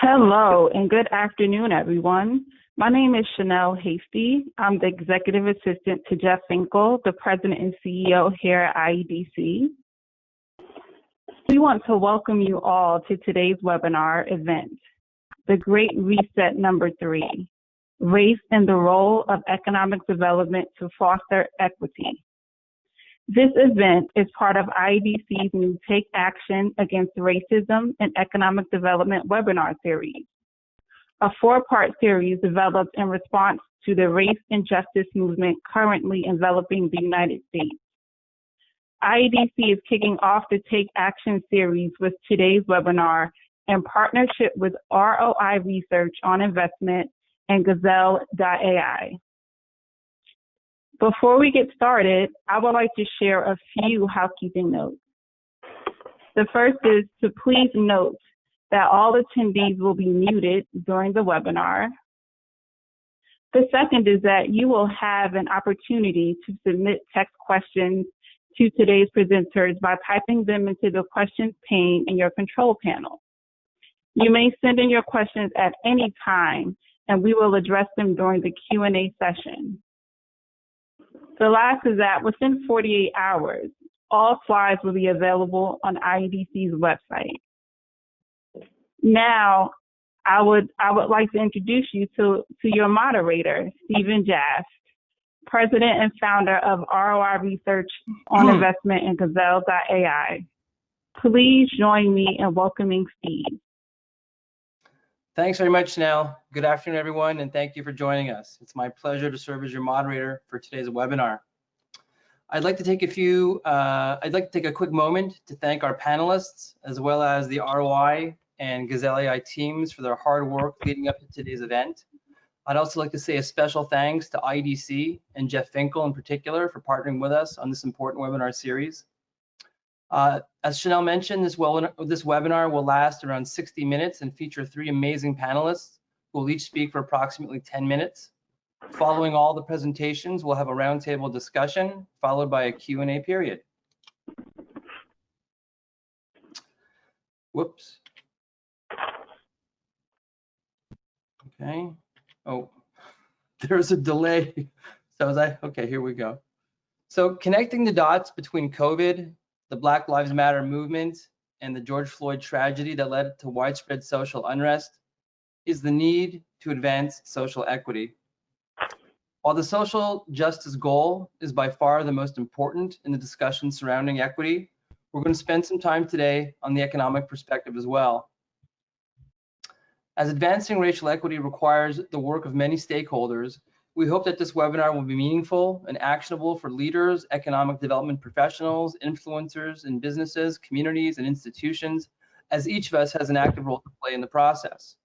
Hello and good afternoon, everyone. My name is Chanel Hasty. I'm the Executive Assistant to Jeff Finkel, the President and CEO here at IEDC. We want to welcome you all to today's webinar event, The Great Reset number 3, Race and the Role of Economic Development to Foster Equity. This event is part of IEDC's new Take Action Against Racism and Economic Development webinar series, a 4-part series developed in response to the race and justice movement currently enveloping the United States. IEDC is kicking off the Take Action series with today's webinar in partnership with ROI Research on Investment and Gazelle.ai. Before we get started, I would like to share a few housekeeping notes. The first is to please note that all attendees will be muted during the webinar. The second is that you will have an opportunity to submit text questions to today's presenters by typing them into the questions pane in your control panel. You may send in your questions at any time, and we will address them during the Q&A session. The last is that within 48 hours, all slides will be available on IEDC's website. Now, I would like to introduce you to your moderator, Stephen Jast, President and Founder of ROI Research on Investment and Gazelle.ai. Please join me in welcoming Steve. Thanks very much, Chanel. Good afternoon, everyone, and thank you for joining us. It's my pleasure to serve as your moderator for today's webinar. I'd like to take a quick moment to thank our panelists, as well as the ROI and Gazelle.ai teams for their hard work leading up to today's event. I'd also like to say a special thanks to IEDC and Jeff Finkel in particular for partnering with us on this important webinar series. As Chanel mentioned, this webinar will last around 60 minutes and feature 3 amazing panelists who will each speak for approximately 10 minutes. Following all the presentations, we'll have a roundtable discussion followed by a Q&A period. Whoops. Okay. Oh, there's a delay. Okay, here we go. So connecting the dots between COVID, the Black Lives Matter movement, and the George Floyd tragedy that led to widespread social unrest is the need to advance social equity. While the social justice goal is by far the most important in the discussion surrounding equity, we're going to spend some time today on the economic perspective as well. As advancing racial equity requires the work of many stakeholders, we hope that this webinar will be meaningful and actionable for leaders, economic development professionals, influencers in businesses, communities, and institutions, as each of us has an active role to play in the process.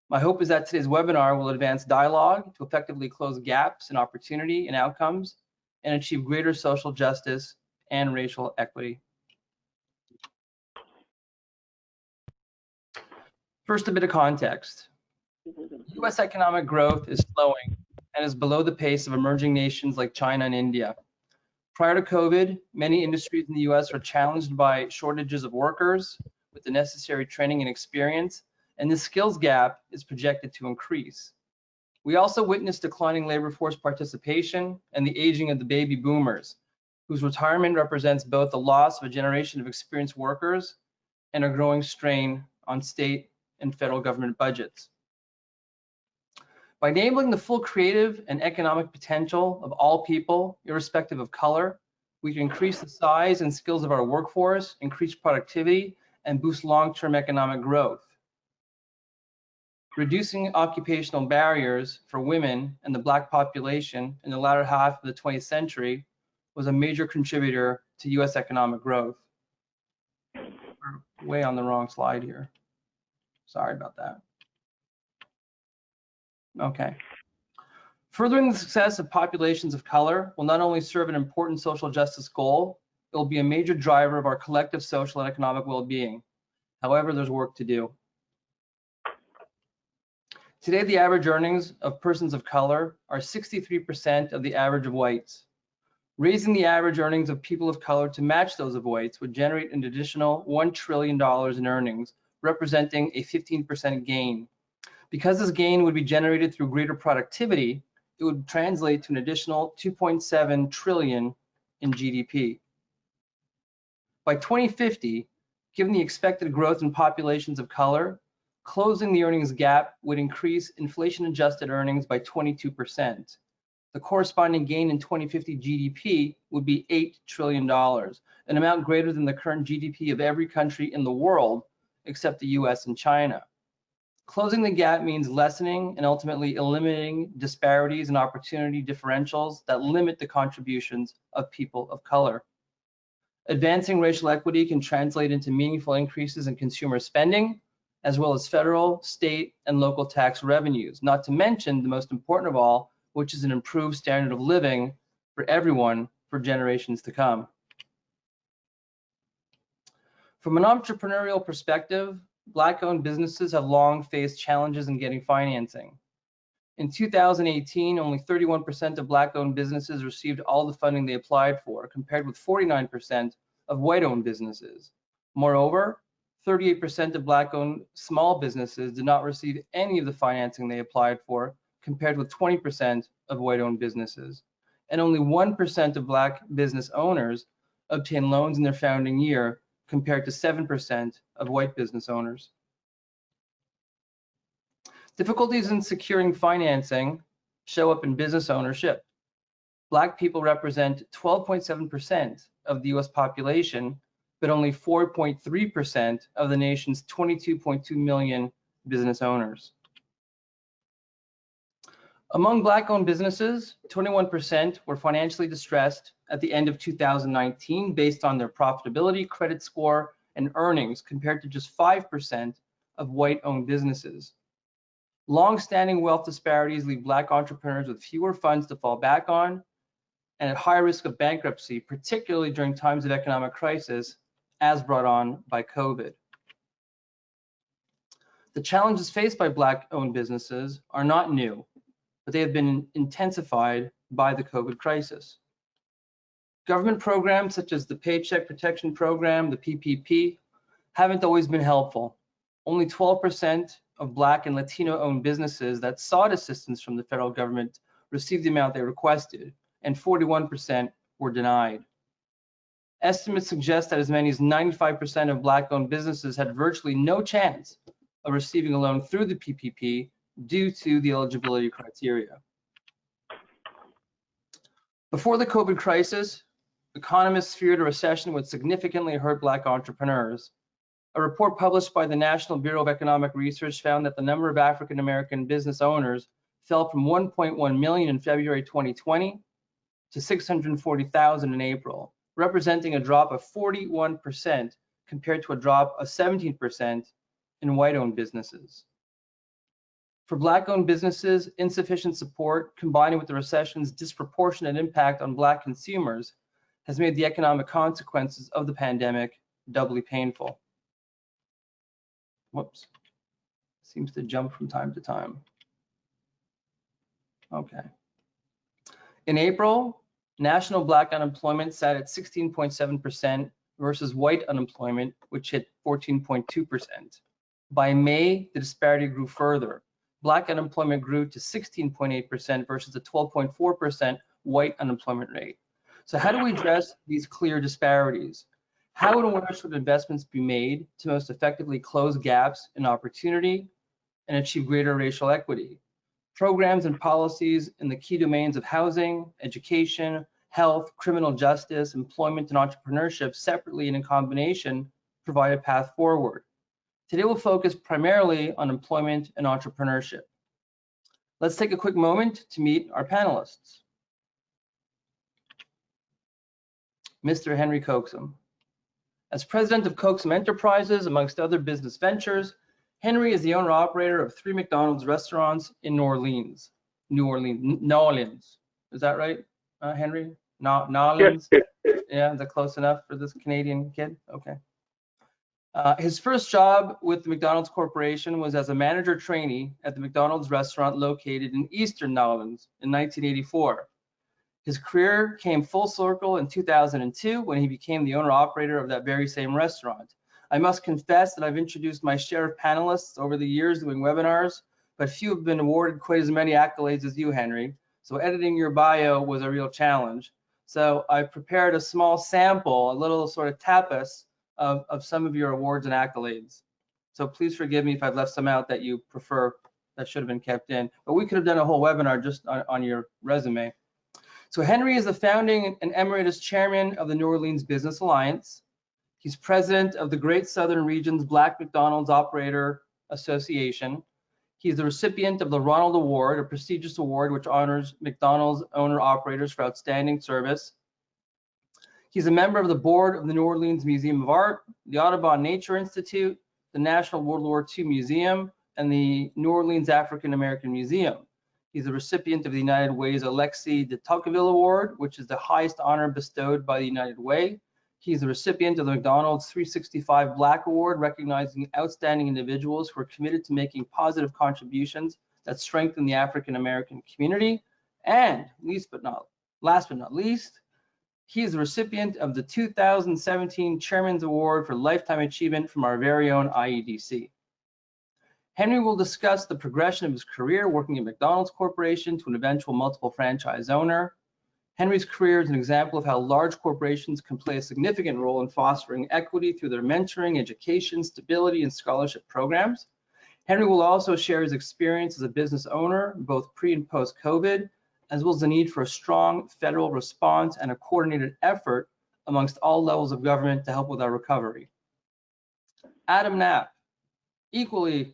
My hope is that today's webinar will advance dialogue to effectively close gaps in opportunity and outcomes and achieve greater social justice and racial equity. First, a bit of context. U.S. economic growth is slowing and is below the pace of emerging nations like China and India. Prior to COVID, many industries in the U.S. are challenged by shortages of workers with the necessary training and experience, and the skills gap is projected to increase. We also witnessed declining labor force participation and the aging of the baby boomers, whose retirement represents both the loss of a generation of experienced workers and a growing strain on state and federal government budgets. By enabling the full creative and economic potential of all people, irrespective of color, we can increase the size and skills of our workforce, increase productivity, and boost long-term economic growth. Reducing occupational barriers for women and the Black population in the latter half of the 20th century was a major contributor to U.S. economic growth. We're way on the wrong slide here. Sorry about that. Okay. Furthering the success of populations of color will not only serve an important social justice goal, it will be a major driver of our collective social and economic well-being. However, there's work to do. Today, the average earnings of persons of color are 63% of the average of whites. Raising the average earnings of people of color to match those of whites would generate an additional $1 trillion in earnings, representing a 15% gain. Because this gain would be generated through greater productivity, it would translate to an additional 2.7 trillion in GDP. By 2050, given the expected growth in populations of color, closing the earnings gap would increase inflation-adjusted earnings by 22%. The corresponding gain in 2050 GDP would be $8 trillion, an amount greater than the current GDP of every country in the world except the US and China. Closing the gap means lessening and ultimately eliminating disparities and opportunity differentials that limit the contributions of people of color. Advancing racial equity can translate into meaningful increases in consumer spending, as well as federal, state, and local tax revenues, not to mention the most important of all, which is an improved standard of living for everyone for generations to come. From an entrepreneurial perspective, Black-owned businesses have long faced challenges in getting financing. In 2018, only 31% of Black-owned businesses received all the funding they applied for, compared with 49% of white-owned businesses. Moreover, 38% of Black-owned small businesses did not receive any of the financing they applied for, compared with 20% of white-owned businesses. And only 1% of Black business owners obtained loans in their founding year, compared to 7% of white business owners. Difficulties in securing financing show up in business ownership. Black people represent 12.7% of the US population, but only 4.3% of the nation's 22.2 million business owners. Among Black-owned businesses, 21% were financially distressed at the end of 2019 based on their profitability, credit score, and earnings, compared to just 5% of white-owned businesses. Long-standing wealth disparities leave Black entrepreneurs with fewer funds to fall back on and at high risk of bankruptcy, particularly during times of economic crisis, as brought on by COVID. The challenges faced by Black-owned businesses are not new, but they have been intensified by the COVID crisis. Government programs such as the Paycheck Protection Program, the PPP, haven't always been helpful. Only 12% of Black and Latino-owned businesses that sought assistance from the federal government received the amount they requested, and 41% were denied. Estimates suggest that as many as 95% of Black-owned businesses had virtually no chance of receiving a loan through the PPP due to the eligibility criteria. Before the COVID crisis, economists feared a recession would significantly hurt Black entrepreneurs. A report published by the National Bureau of Economic Research found that the number of African American business owners fell from 1.1 million in February 2020 to 640,000 in April, representing a drop of 41% compared to a drop of 17% in white-owned businesses. For Black-owned businesses, insufficient support combined with the recession's disproportionate impact on Black consumers has made the economic consequences of the pandemic doubly painful. Whoops, seems to jump from time to time. Okay. In April, national Black unemployment sat at 16.7% versus white unemployment, which hit 14.2%. By May, the disparity grew further. Black unemployment grew to 16.8% versus the 12.4% white unemployment rate. So how do we address these clear disparities? How and where should investments be made to most effectively close gaps in opportunity and achieve greater racial equity? Programs and policies in the key domains of housing, education, health, criminal justice, employment, and entrepreneurship separately and in combination provide a path forward. Today we'll focus primarily on employment and entrepreneurship. Let's take a quick moment to meet our panelists. Mr. Henry Coxum. As president of Coxum Enterprises, amongst other business ventures, Henry is the owner-operator of 3 McDonald's restaurants in New Orleans. Is that right, Henry? New Orleans? Yeah, is that close enough for this Canadian kid? Okay. His first job with the McDonald's Corporation was as a manager trainee at the McDonald's restaurant located in Eastern New Orleans in 1984. His career came full circle in 2002 when he became the owner-operator of that very same restaurant. I must confess that I've introduced my share of panelists over the years doing webinars, but few have been awarded quite as many accolades as you, Henry. So editing your bio was a real challenge. So I prepared a small sample, a little sort of tapas of some of your awards and accolades. So please forgive me if I've left some out that you prefer that should have been kept in. But we could have done a whole webinar just on your resume. So Henry is the founding and emeritus chairman of the New Orleans Business Alliance. He's president of the Great Southern Region's Black McDonald's Operator Association. He's the recipient of the Ronald Award, a prestigious award which honors McDonald's owner-operators for outstanding service. He's a member of the board of the New Orleans Museum of Art, the Audubon Nature Institute, the National World War II Museum, and the New Orleans African American Museum. He's a recipient of the United Way's Alexis de Tocqueville Award, which is the highest honor bestowed by the United Way. He's the recipient of the McDonald's 365 Black Award, recognizing outstanding individuals who are committed to making positive contributions that strengthen the African American community. And last but not least, he is the recipient of the 2017 Chairman's Award for Lifetime Achievement from our very own IEDC. Henry will discuss the progression of his career working at McDonald's Corporation to an eventual multiple franchise owner. Henry's career is an example of how large corporations can play a significant role in fostering equity through their mentoring, education, stability, and scholarship programs. Henry will also share his experience as a business owner, both pre and post-COVID, as well as the need for a strong federal response and a coordinated effort amongst all levels of government to help with our recovery. Adam Knapp, equally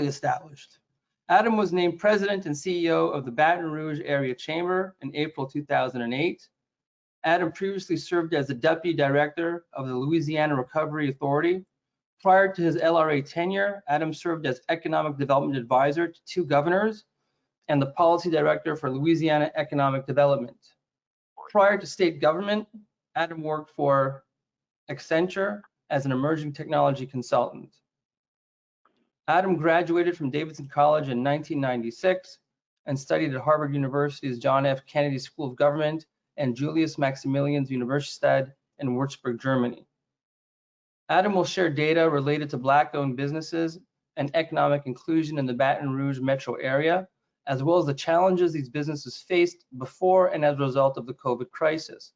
established. Adam was named president and CEO of the Baton Rouge Area Chamber in April 2008. Adam previously served as the deputy director of the Louisiana Recovery Authority. Prior to his LRA tenure, Adam served as economic development advisor to 2 governors and the policy director for Louisiana Economic Development. Prior to state government, Adam worked for Accenture as an emerging technology consultant. Adam graduated from Davidson College in 1996 and studied at Harvard University's John F. Kennedy School of Government and Julius Maximilians Universität in Würzburg, Germany. Adam will share data related to Black-owned businesses and economic inclusion in the Baton Rouge metro area, as well as the challenges these businesses faced before and as a result of the COVID crisis.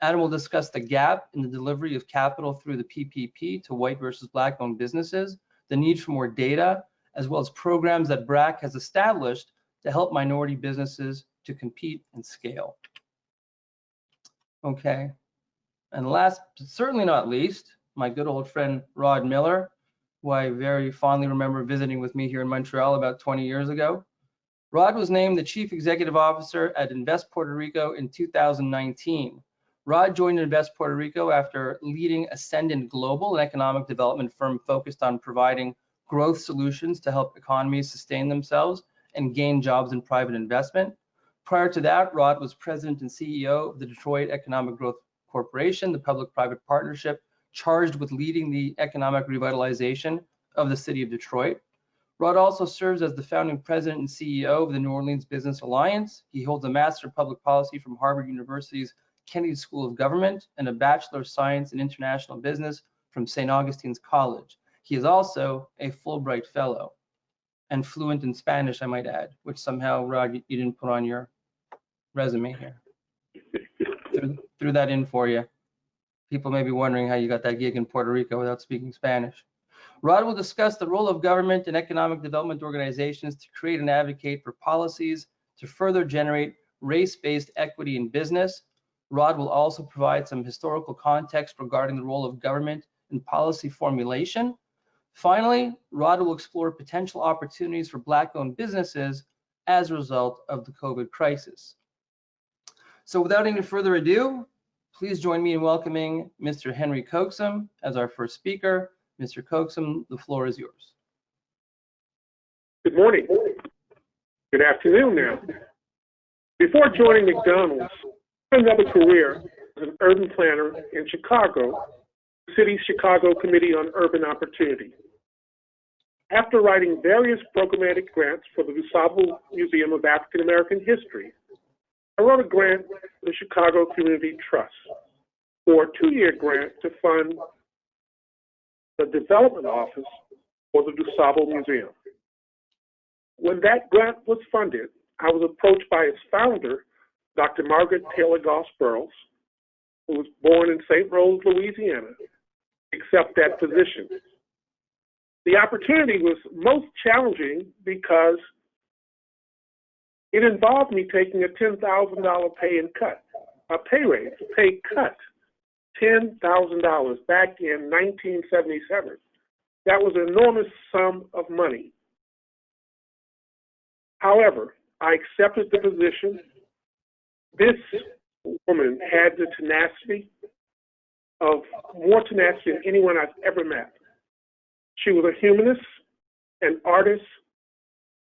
Adam will discuss the gap in the delivery of capital through the PPP to white versus Black-owned businesses, the need for more data, as well as programs that BRAC has established to help minority businesses to compete and scale. Okay, and last, but certainly not least, my good old friend Rod Miller, who I very fondly remember visiting with me here in Montreal about 20 years ago. Rod was named the Chief Executive Officer at Invest Puerto Rico in 2019. Rod joined Invest Puerto Rico after leading Ascendant Global, an economic development firm focused on providing growth solutions to help economies sustain themselves and gain jobs in private investment. Prior to that, Rod was president and CEO of the Detroit Economic Growth Corporation, the public-private partnership charged with leading the economic revitalization of the city of Detroit. Rod also serves as the founding president and CEO of the New Orleans Business Alliance. He holds a Master of Public Policy from Harvard University's Kennedy School of Government and a Bachelor of Science in International Business from St. Augustine's College. He is also a Fulbright Fellow and fluent in Spanish, I might add, which somehow, Rod, you didn't put on your resume here. Threw that in for you. People may be wondering how you got that gig in Puerto Rico without speaking Spanish. Rod will discuss the role of government and economic development organizations to create and advocate for policies to further generate race-based equity in business. Rod will also provide some historical context regarding the role of government in policy formulation. Finally, Rod will explore potential opportunities for Black-owned businesses as a result of the COVID crisis. So without any further ado, please join me in welcoming Mr. Henry Coaxum as our first speaker. Mr. Coaxum, the floor is yours. Good morning. Good afternoon now. Before joining McDonald's, I had another career as an urban planner in Chicago, the city's Chicago Committee on Urban Opportunity. After writing various programmatic grants for the DuSable Museum of African American History, I wrote a grant for the Chicago Community Trust for a 2-year grant to fund the development office for the DuSable Museum. When that grant was funded, I was approached by its founder, Dr. Margaret Taylor Goss Burroughs, who was born in St. Rose, Louisiana, to accept that position. The opportunity was most challenging because it involved me taking a $10,000 pay raise, a pay cut, $10,000 back in 1977. That was an enormous sum of money. However, I accepted the position. This woman had the tenacity of more tenacity than anyone I've ever met. She was a humanist, an artist,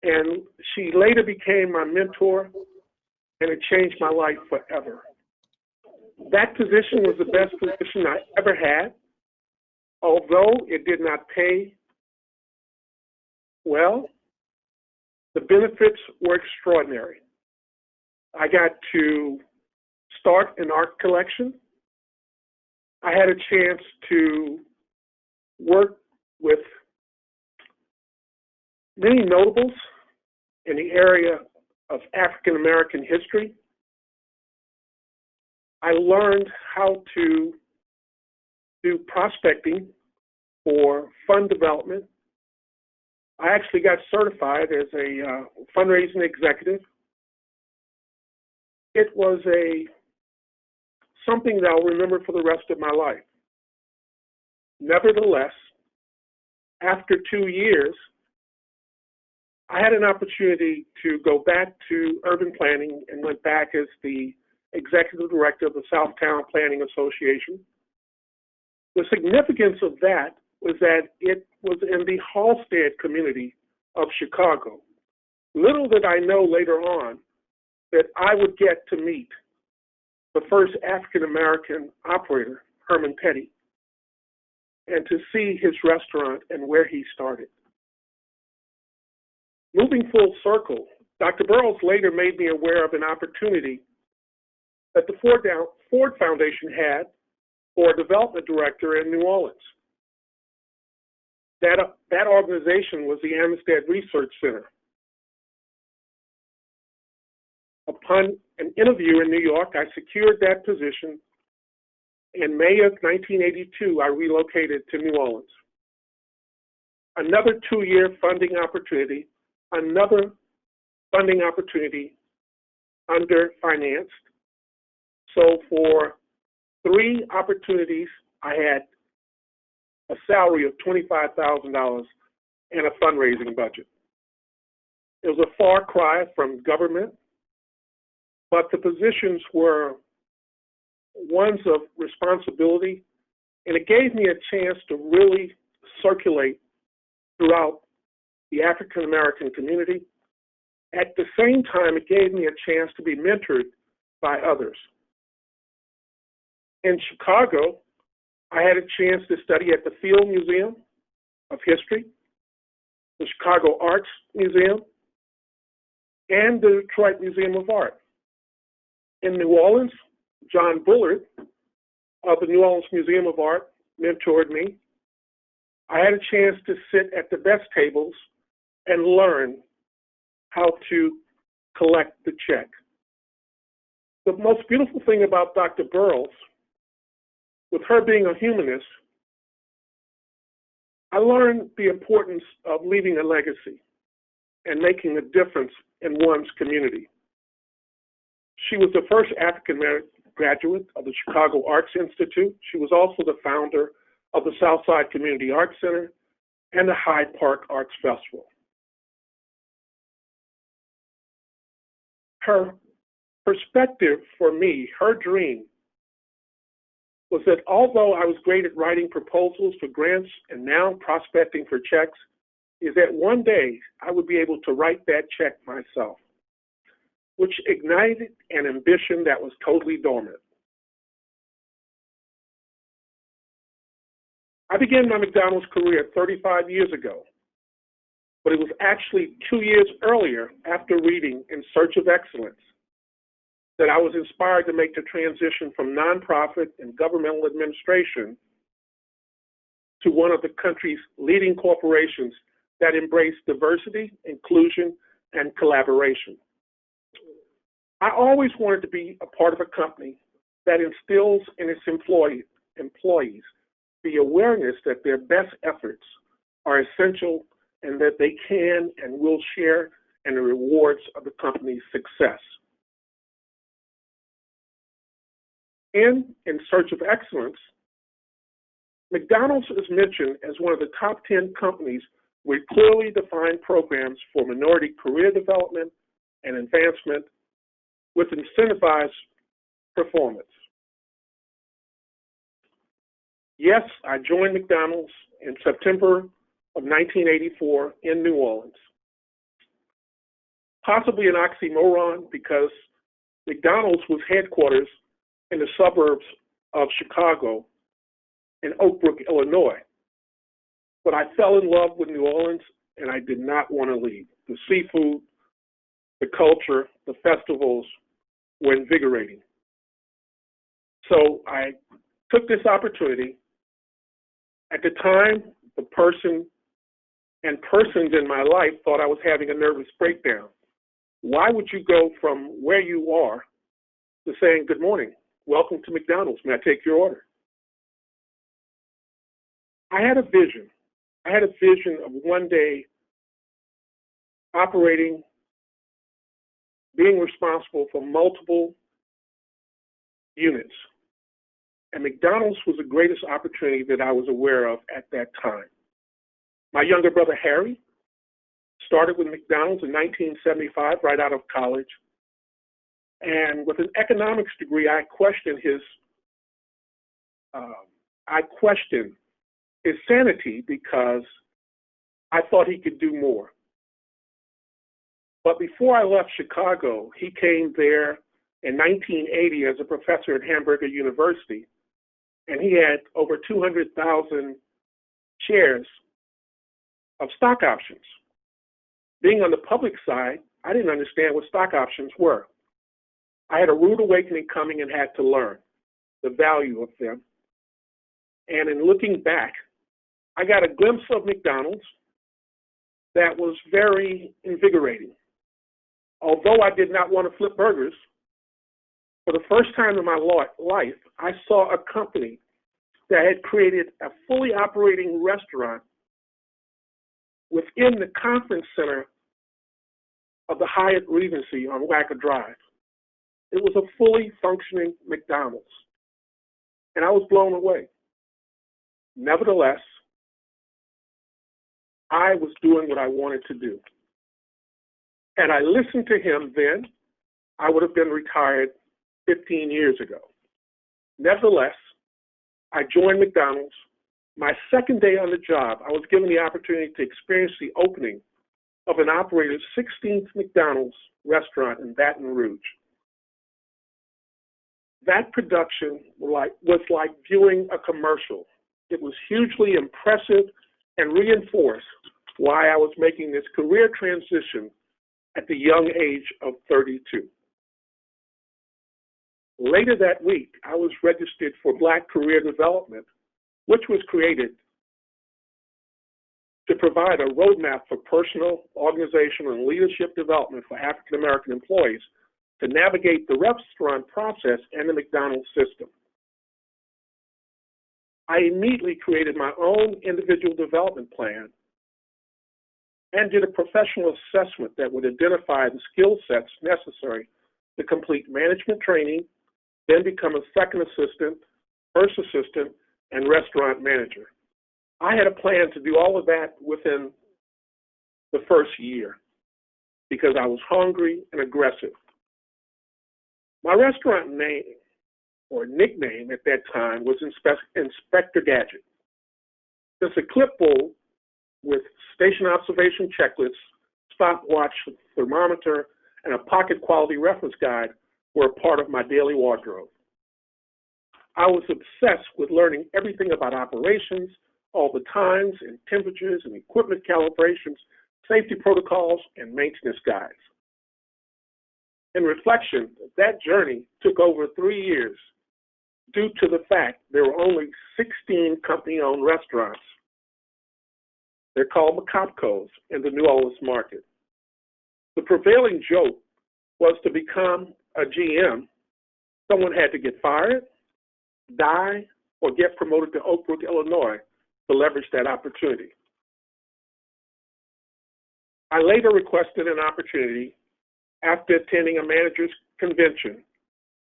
and she later became my mentor, and it changed my life forever. That position was the best position I ever had, although it did not pay well. The benefits were extraordinary. I got to start an art collection. I had a chance to work with many notables in the area of African American history. I learned how to do prospecting for fund development. I actually got certified as a fundraising executive. It was something that I'll remember for the rest of my life. Nevertheless, after 2 years, I had an opportunity to go back to urban planning and went back as the executive director of the Southtown Planning Association. The significance of that was that it was in the Halstead community of Chicago. Little did I know later on that I would get to meet the first African-American operator, Herman Petty, and to see his restaurant and where he started. Moving full circle, Dr. Burroughs later made me aware of an opportunity that the Ford Foundation had for a development director in New Orleans. That organization was the Amistad Research Center. Upon an interview in New York, I secured that position. In May of 1982, I relocated to New Orleans. Another 2-year funding opportunity, under financed. So for 3 opportunities, I had a salary of $25,000 and a fundraising budget. It was a far cry from government, but the positions were ones of responsibility, and it gave me a chance to really circulate throughout the African American community. At the same time, it gave me a chance to be mentored by others. In Chicago, I had a chance to study at the Field Museum of History, the Chicago Arts Museum, and the Detroit Museum of Art. In New Orleans, John Bullard of the New Orleans Museum of Art mentored me. I had a chance to sit at the best tables and learn how to collect the check. The most beautiful thing about Dr. Burroughs, with her being a humanist, I learned the importance of leaving a legacy and making a difference in one's community. She was the first African-American graduate of the Chicago Arts Institute. She was also the founder of the Southside Community Arts Center and the Hyde Park Arts Festival. Her perspective for me, her dream, was that although I was great at writing proposals for grants and now prospecting for checks, is that one day I would be able to write that check myself, which ignited an ambition that was totally dormant. I began my McDonald's career 35 years ago, but it was actually 2 years earlier, after reading In Search of Excellence, that I was inspired to make the transition from nonprofit and governmental administration to one of the country's leading corporations that embrace diversity, inclusion, and collaboration. I always wanted to be a part of a company that instills in its employees the awareness that their best efforts are essential and that they can and will share in the rewards of the company's success. In Search of Excellence, McDonald's is mentioned as one of the top 10 companies with clearly defined programs for minority career development and advancement with incentivized performance. Yes, I joined McDonald's in September of 1984 in New Orleans. Possibly an oxymoron because McDonald's was headquarters in the suburbs of Chicago in Oak Brook, Illinois. But I fell in love with New Orleans and I did not want to leave. The seafood, the culture, the festivals were invigorating. So I took this opportunity. At the time, the person and persons in my life thought I was having a nervous breakdown. Why would you go from where you are to saying, good morning, welcome to McDonald's, may I take your order? I had a vision. I had a vision of one day operating, being responsible for multiple units. And McDonald's was the greatest opportunity that I was aware of at that time. My younger brother, Harry, started with McDonald's in 1975, right out of college. And with an economics degree, I questioned his sanity because I thought he could do more. But before I left Chicago, he came there in 1980 as a professor at Hamburger University, and he had over 200,000 shares of stock options. Being on the public side, I didn't understand what stock options were. I had a rude awakening coming and had to learn the value of them. And in looking back, I got a glimpse of McDonald's that was very invigorating. Although I did not want to flip burgers, for the first time in my life, I saw a company that had created a fully operating restaurant within the conference center of the Hyatt Regency on Wacker Drive. It was a fully functioning McDonald's, and I was blown away. Nevertheless, I was doing what I wanted to do. Had I listened to him then, I would have been retired 15 years ago. Nevertheless, I joined McDonald's. My second day on the job, I was given the opportunity to experience the opening of an operator's 16th McDonald's restaurant in Baton Rouge. That production was like viewing a commercial. It was hugely impressive and reinforced why I was making this career transition at the young age of 32. Later that week, I was registered for Black Career Development, which was created to provide a roadmap for personal, organizational, and leadership development for African American employees to navigate the restaurant process and the McDonald's system. I immediately created my own individual development plan and did a professional assessment that would identify the skill sets necessary to complete management training, then become a second assistant, first assistant, and restaurant manager. I had a plan to do all of that within the first year because I was hungry and aggressive. My restaurant name or nickname at that time was Inspector Gadget. Since a clipboard with station observation checklists, stopwatch, thermometer, and a pocket quality reference guide were a part of my daily wardrobe. I was obsessed with learning everything about operations, all the times and temperatures and equipment calibrations, safety protocols, and maintenance guides. In reflection, that journey took over 3 years due to the fact there were only 16 company-owned restaurants. They're called McCopcos in the New Orleans market. The prevailing joke was to become a GM, someone had to get fired, die, or get promoted to Oak Brook, Illinois to leverage that opportunity. I later requested an opportunity after attending a manager's convention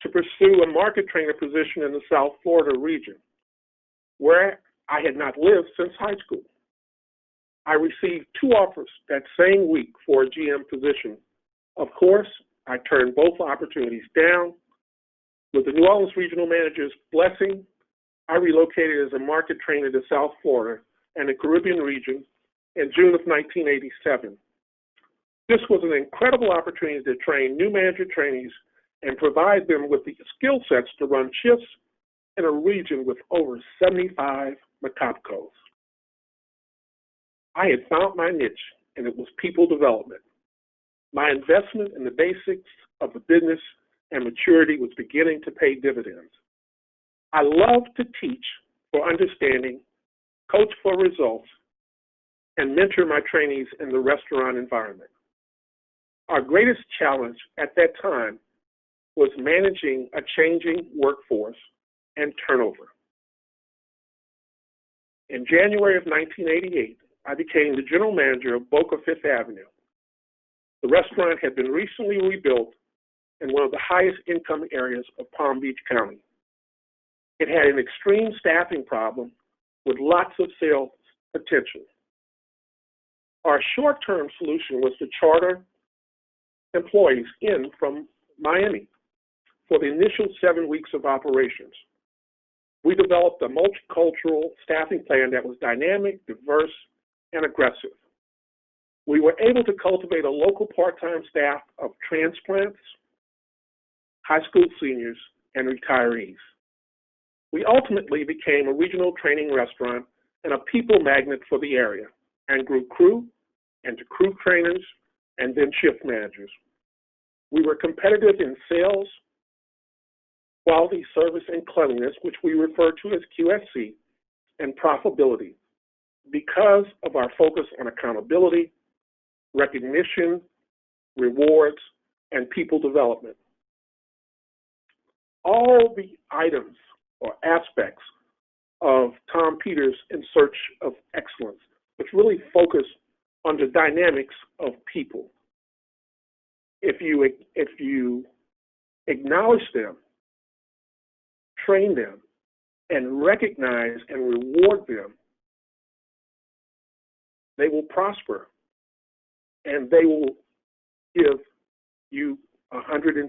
to pursue a market trainer position in the South Florida region, where I had not lived since high school. I received 2 offers that same week for a GM position. Of course, I turned both opportunities down. With the New Orleans regional manager's blessing, I relocated as a market trainer to South Florida and the Caribbean region in June of 1987. This was an incredible opportunity to train new manager trainees and provide them with the skill sets to run shifts in a region with over 75 McCopcos. I had found my niche, and it was people development. My investment in the basics of the business and maturity was beginning to pay dividends. I love to teach for understanding, coach for results, and mentor my trainees in the restaurant environment. Our greatest challenge at that time was managing a changing workforce and turnover. In January of 1988, I became the general manager of Boca Fifth Avenue. The restaurant had been recently rebuilt in one of the highest income areas of Palm Beach County. It had an extreme staffing problem with lots of sales potential. Our short-term solution was to charter employees in from Miami for the initial 7 weeks of operations. We developed a multicultural staffing plan that was dynamic, diverse, and aggressive. We were able to cultivate a local part-time staff of transplants, high school seniors, and retirees. We ultimately became a regional training restaurant and a people magnet for the area, and grew crew into crew trainers and then shift managers. We were competitive in sales, quality, service, and cleanliness, which we refer to as QSC, and profitability because of our focus on accountability, recognition, rewards, and people development. All the items or aspects of Tom Peters' In Search of Excellence, which really focus on the dynamics of people. If you acknowledge them, train them, and recognize and reward them, they will prosper and they will give you 110%.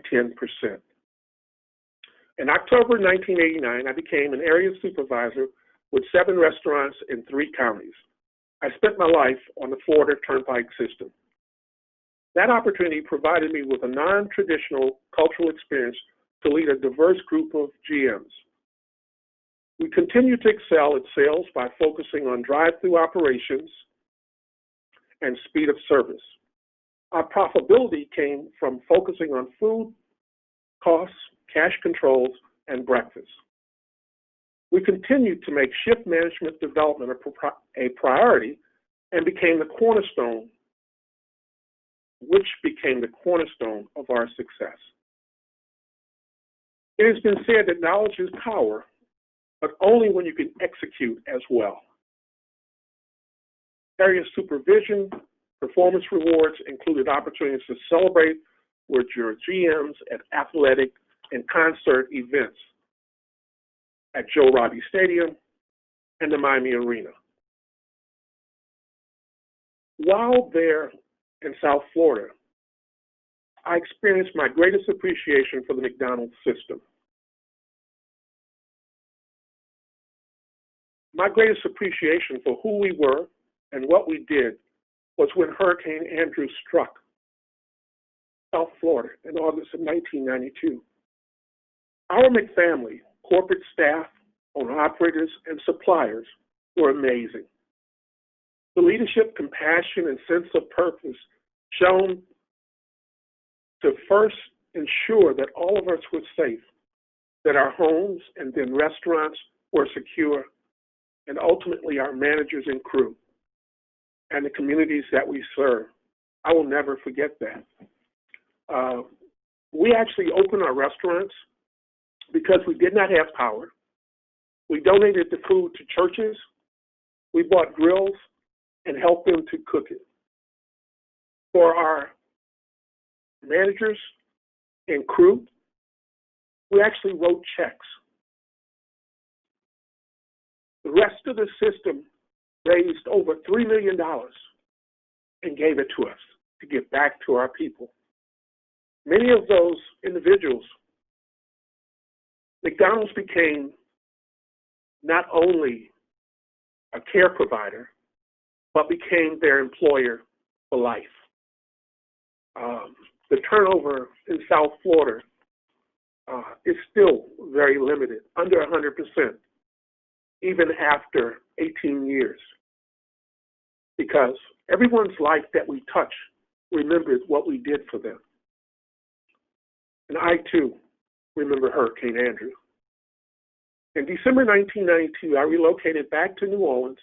In October 1989, I became an area supervisor with 7 restaurants in 3 counties. I spent my life on the Florida Turnpike system. That opportunity provided me with a non-traditional cultural experience to lead a diverse group of GMs. We continue to excel at sales by focusing on drive-through operations and speed of service. Our profitability came from focusing on food, costs, cash controls, and breakfast. We continued to make shift management development a priority and became the cornerstone of our success. It has been said that knowledge is power, but only when you can execute as well. Area supervision, performance rewards included opportunities to celebrate with your GMs at athletic and concert events at Joe Robbie Stadium and the Miami Arena. While there in South Florida, I experienced my greatest appreciation for the McDonald's system. My greatest appreciation for who we were and what we did was when Hurricane Andrew struck South Florida in August of 1992. Our McFamily, corporate staff, owner-operators, and suppliers were amazing. The leadership, compassion, and sense of purpose shown to first ensure that all of us were safe that our homes and then restaurants were secure, and ultimately our managers and crew and the communities that we serve. I will never forget that. We actually opened our restaurants because we did not have power. We donated the food to churches. We bought grills and helped them to cook it. For our managers and crew, we actually wrote checks. The rest of the system raised over $3 million and gave it to us to give back to our people. Many of those individuals, McDonald's became not only a care provider, but became their employer for life. The turnover in South Florida is still very limited, under 100%, even after 18 years, because everyone's life that we touch remembers what we did for them. And I, too, remember Hurricane Andrew. In December 1992, I relocated back to New Orleans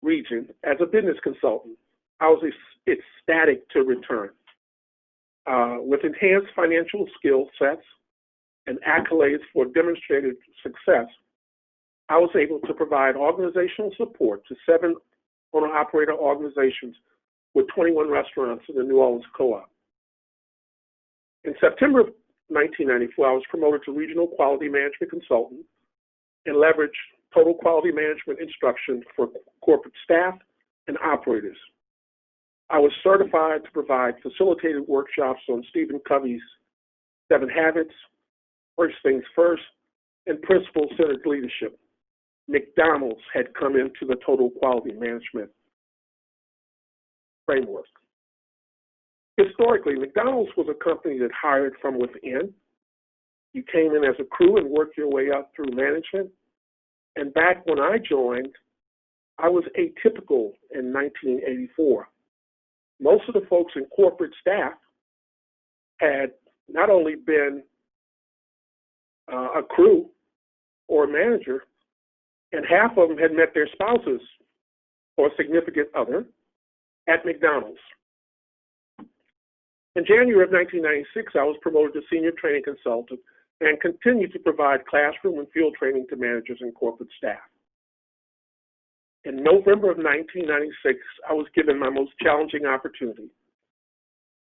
region as a business consultant. I was ecstatic to return. With enhanced financial skill sets and accolades for demonstrated success, I was able to provide organizational support to 7 owner-operator organizations with 21 restaurants in the New Orleans Co-op. In September of 1994, I was promoted to Regional Quality Management Consultant and leveraged total quality management instruction for corporate staff and operators. I was certified to provide facilitated workshops on Stephen Covey's 7 Habits, First Things First, and Principle-Centered Leadership. McDonald's had come into the total quality management framework. Historically, McDonald's was a company that hired from within. You came in as a crew and worked your way up through management. And back when I joined, I was atypical in 1984. Most of the folks in corporate staff had not only been a crew or a manager, and half of them had met their spouses or significant other at McDonald's. In January of 1996, I was promoted to senior training consultant and continued to provide classroom and field training to managers and corporate staff. In November of 1996, I was given my most challenging opportunity.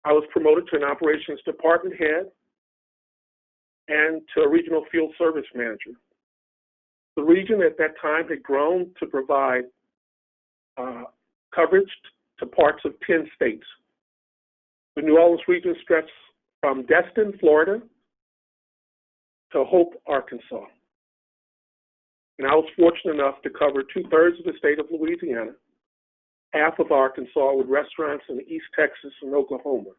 I was promoted to an operations department head and to a regional field service manager. The region at that time had grown to provide coverage to parts of 10 states. The New Orleans region stretched from Destin, Florida, to Hope, Arkansas. And I was fortunate enough to cover 2/3 of the state of Louisiana, half of Arkansas, with restaurants in East Texas and Oklahoma.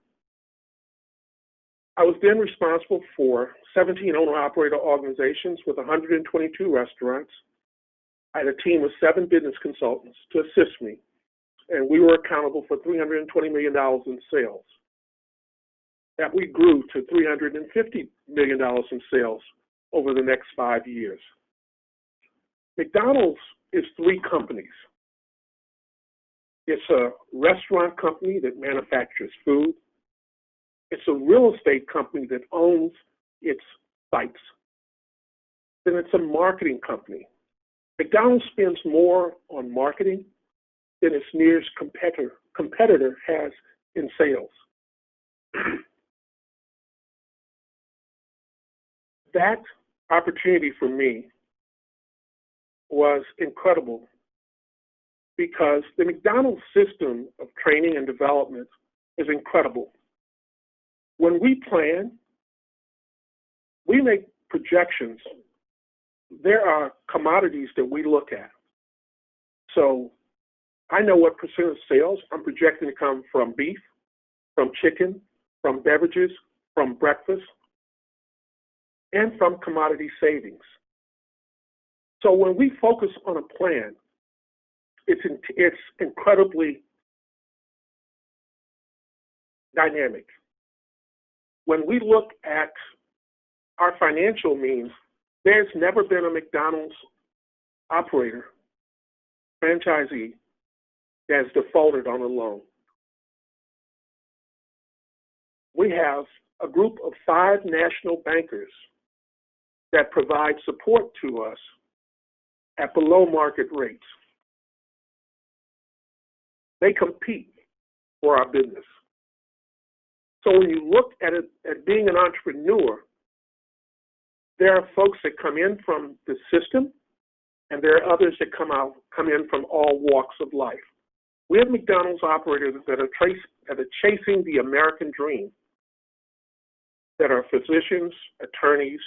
I was then responsible for 17 owner-operator organizations with 122 restaurants. I had a team of 7 business consultants to assist me, and we were accountable for $320 million in sales. That we grew to $350 million in sales over the next 5 years. McDonald's is 3 companies. It's a restaurant company that manufactures food. It's a real estate company that owns its sites. Then it's a marketing company. McDonald's spends more on marketing than its nearest competitor has in sales. That opportunity for me was incredible because the McDonald's system of training and development is incredible. When we plan, we make projections. There are commodities that we look at. So I know what percent of sales I'm projecting to come from beef, from chicken, from beverages, from breakfast, and from commodity savings. So when we focus on a plan, it's incredibly dynamic. When we look at our financial means, there's never been a McDonald's operator, franchisee, that has defaulted on a loan. We have a group of 5 national bankers that provide support to us at below market rates. They compete for our business. So when you look at it, at being an entrepreneur, there are folks that come in from the system, and there are others that come in from all walks of life. We have McDonald's operators that are chasing the American dream, that are physicians, attorneys,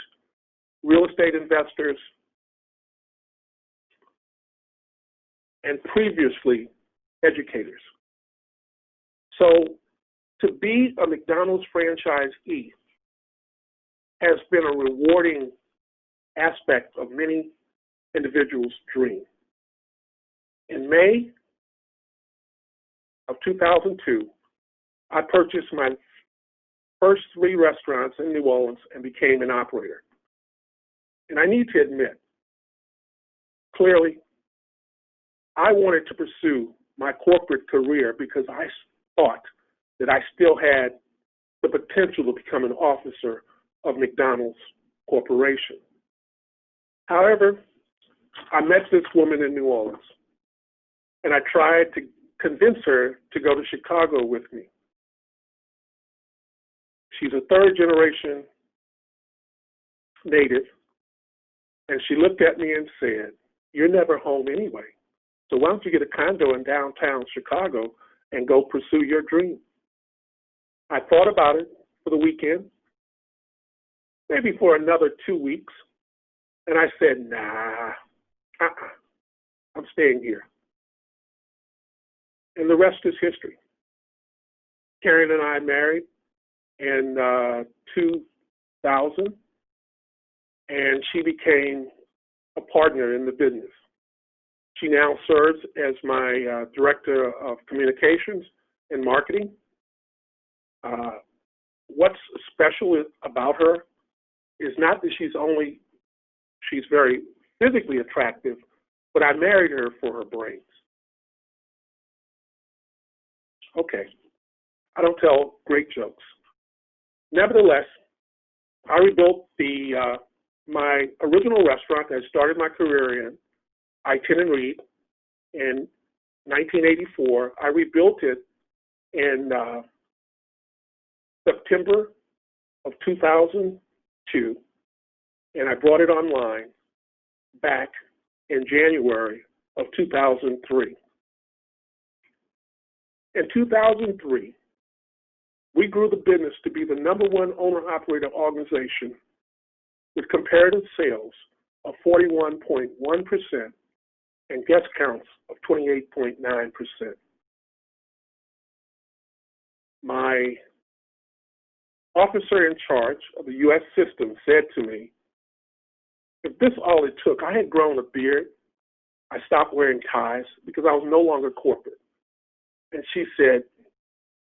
real estate investors, and previously educators. So to be a McDonald's franchisee has been a rewarding aspect of many individuals' dream. In May of 2002, I purchased my first 3 restaurants in New Orleans and became an operator. And I need to admit, clearly, I wanted to pursue my corporate career because I thought that I still had the potential to become an officer of McDonald's Corporation. However, I met this woman in New Orleans, and I tried to convince her to go to Chicago with me. She's a 3rd-generation native, and she looked at me and said, "You're never home anyway, so why don't you get a condo in downtown Chicago and go pursue your dream?" I thought about it for the weekend, maybe for another 2 weeks, and I said, nah, I'm staying here. And the rest is history. Karen and I married in 2000, and she became a partner in the business. She now serves as my director of communications and marketing. What's special about her is not that she's very physically attractive, but I married her for her brains. Okay, I don't tell great jokes. Nevertheless, I rebuilt my original restaurant that I started my career in, I-10 and Reed, in 1984. I rebuilt it in September of 2002, and I brought it online back in January of 2003. In 2003, we grew the business to be the #1 owner-operator organization with comparative sales of 41.1% and guest counts of 28.9%. My officer in charge of the U.S. system said to me, if this all it took, I had grown a beard. I stopped wearing ties because I was no longer corporate. And she said,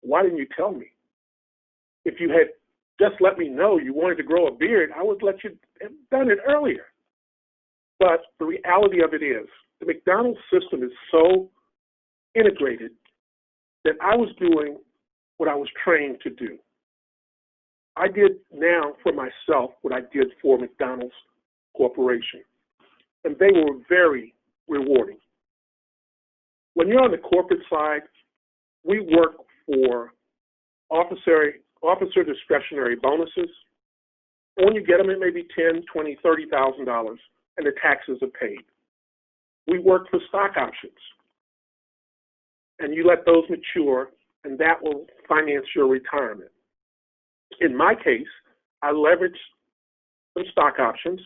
why didn't you tell me? If you had just let me know you wanted to grow a beard, I would let you have done it earlier. But the reality of it is, the McDonald's system is so integrated that I was doing what I was trained to do. I did now for myself what I did for McDonald's Corporation, and they were very rewarding. When you're on the corporate side, we work for officer discretionary bonuses. And when you get them, it may be $10,000, $20,000, $30,000, and the taxes are paid. We work for stock options, and you let those mature, and that will finance your retirement. In my case, I leveraged some stock options,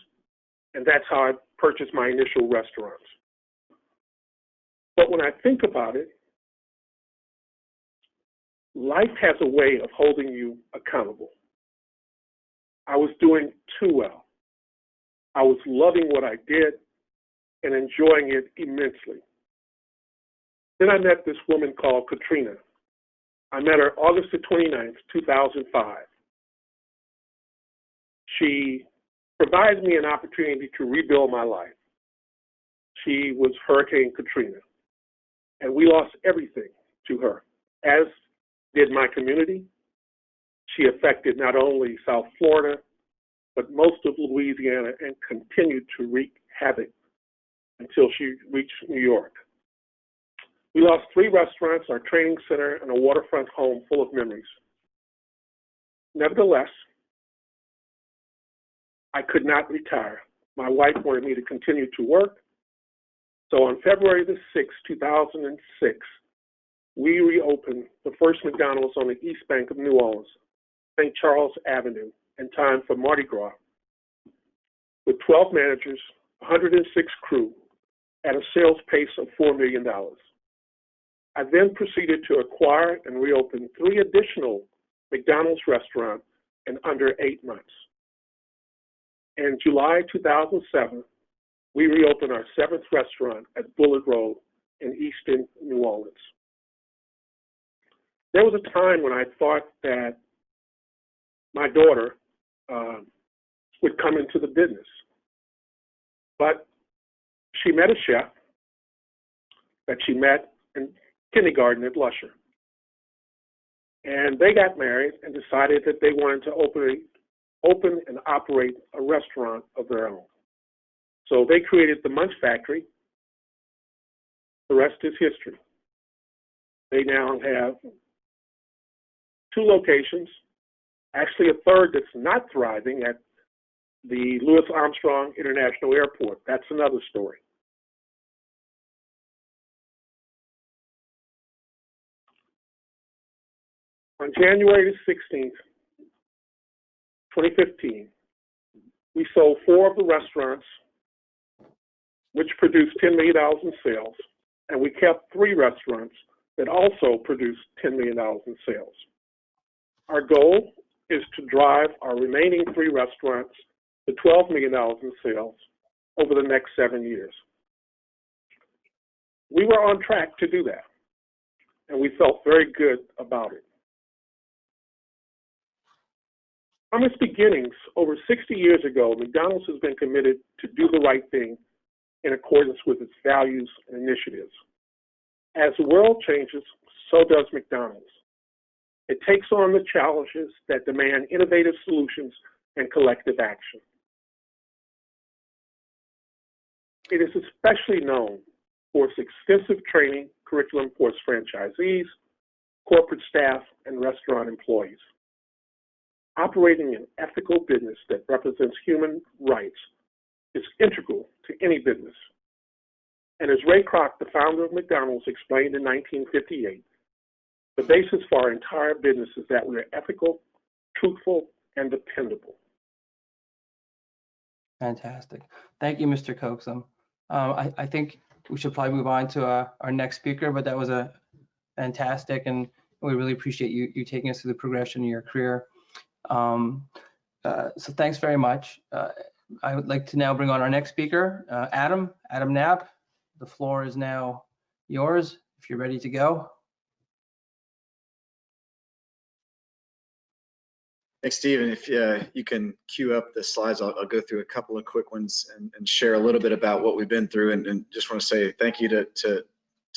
and that's how I purchased my initial restaurants. But when I think about it, life has a way of holding you accountable. I was doing too well. I was loving what I did and enjoying it immensely. Then I met this woman called Katrina. I met her August the 29th, 2005. She provides me an opportunity to rebuild my life. She was Hurricane Katrina, and we lost everything to her, as did my community. She affected not only South Florida, but most of Louisiana, and continued to wreak havoc until she reached New York. We lost 3 restaurants, our training center, and a waterfront home full of memories. Nevertheless, I could not retire. My wife wanted me to continue to work. So on February the 6th, 2006, we reopened the first McDonald's on the East Bank of New Orleans, St. Charles Avenue, in time for Mardi Gras, with 12 managers, 106 crew, at a sales pace of $4 million. I then proceeded to acquire and reopen 3 additional McDonald's restaurants in under 8 months. In July 2007, we reopened our 7th restaurant at Bullard Road in Eastern New Orleans. There was a time when I thought that my daughter would come into the business, but she met a chef that she met in kindergarten at Lusher. And they got married and decided that they wanted to open and operate a restaurant of their own. So they created the Munch Factory. The rest is history. They now have 2 locations, actually a third that's not thriving at the Louis Armstrong International Airport. That's another story. On January the 16th, 2015, we sold 4 of the restaurants, which produced $10 million in sales, and we kept 3 restaurants that also produced $10 million in sales. Our goal is to drive our remaining 3 restaurants to $12 million in sales over the next 7 years. We were on track to do that, and we felt very good about it. From its beginnings, over 60 years ago, McDonald's has been committed to do the right thing in accordance with its values and initiatives. As the world changes, so does McDonald's. It takes on the challenges that demand innovative solutions and collective action. It is especially known for its extensive training curriculum for its franchisees, corporate staff, and restaurant employees. Operating an ethical business that represents human rights is integral to any business. And as Ray Kroc, the founder of McDonald's, explained in 1958, the basis for our entire business is that we are ethical, truthful, and dependable. Fantastic. Thank you, Mr. Coaxum. I think we should probably move on to our next speaker, but that was a fantastic, and we really appreciate you taking us through the progression of your career. So thanks very much. I would like to now bring on our next speaker, Adam Knapp. The floor is now yours if you're ready to go. Thanks, Steve. And if you can cue up the slides, I'll go through a couple of quick ones and share a little bit about what we've been through. And just want to say thank you to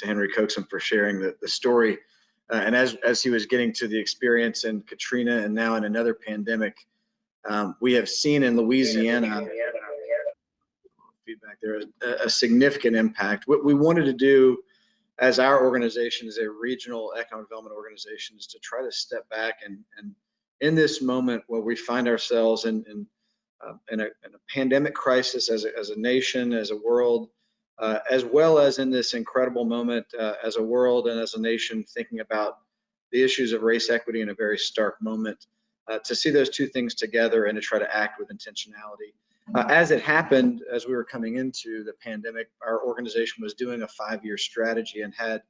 Henry Coaxum for sharing the story. And as he was getting to the experience in Katrina and now in another pandemic, we have seen in Louisiana, feedback there, a significant impact. What we wanted to do as our organization, as a regional economic development organization, is to try to step back and in this moment where we find ourselves in a pandemic crisis as a nation, as a world, as well as in this incredible moment as a world and as a nation thinking about the issues of race equity in a very stark moment, to see those 2 things together and to try to act with intentionality. As it happened, as we were coming into the pandemic, our organization was doing a 5-year strategy and had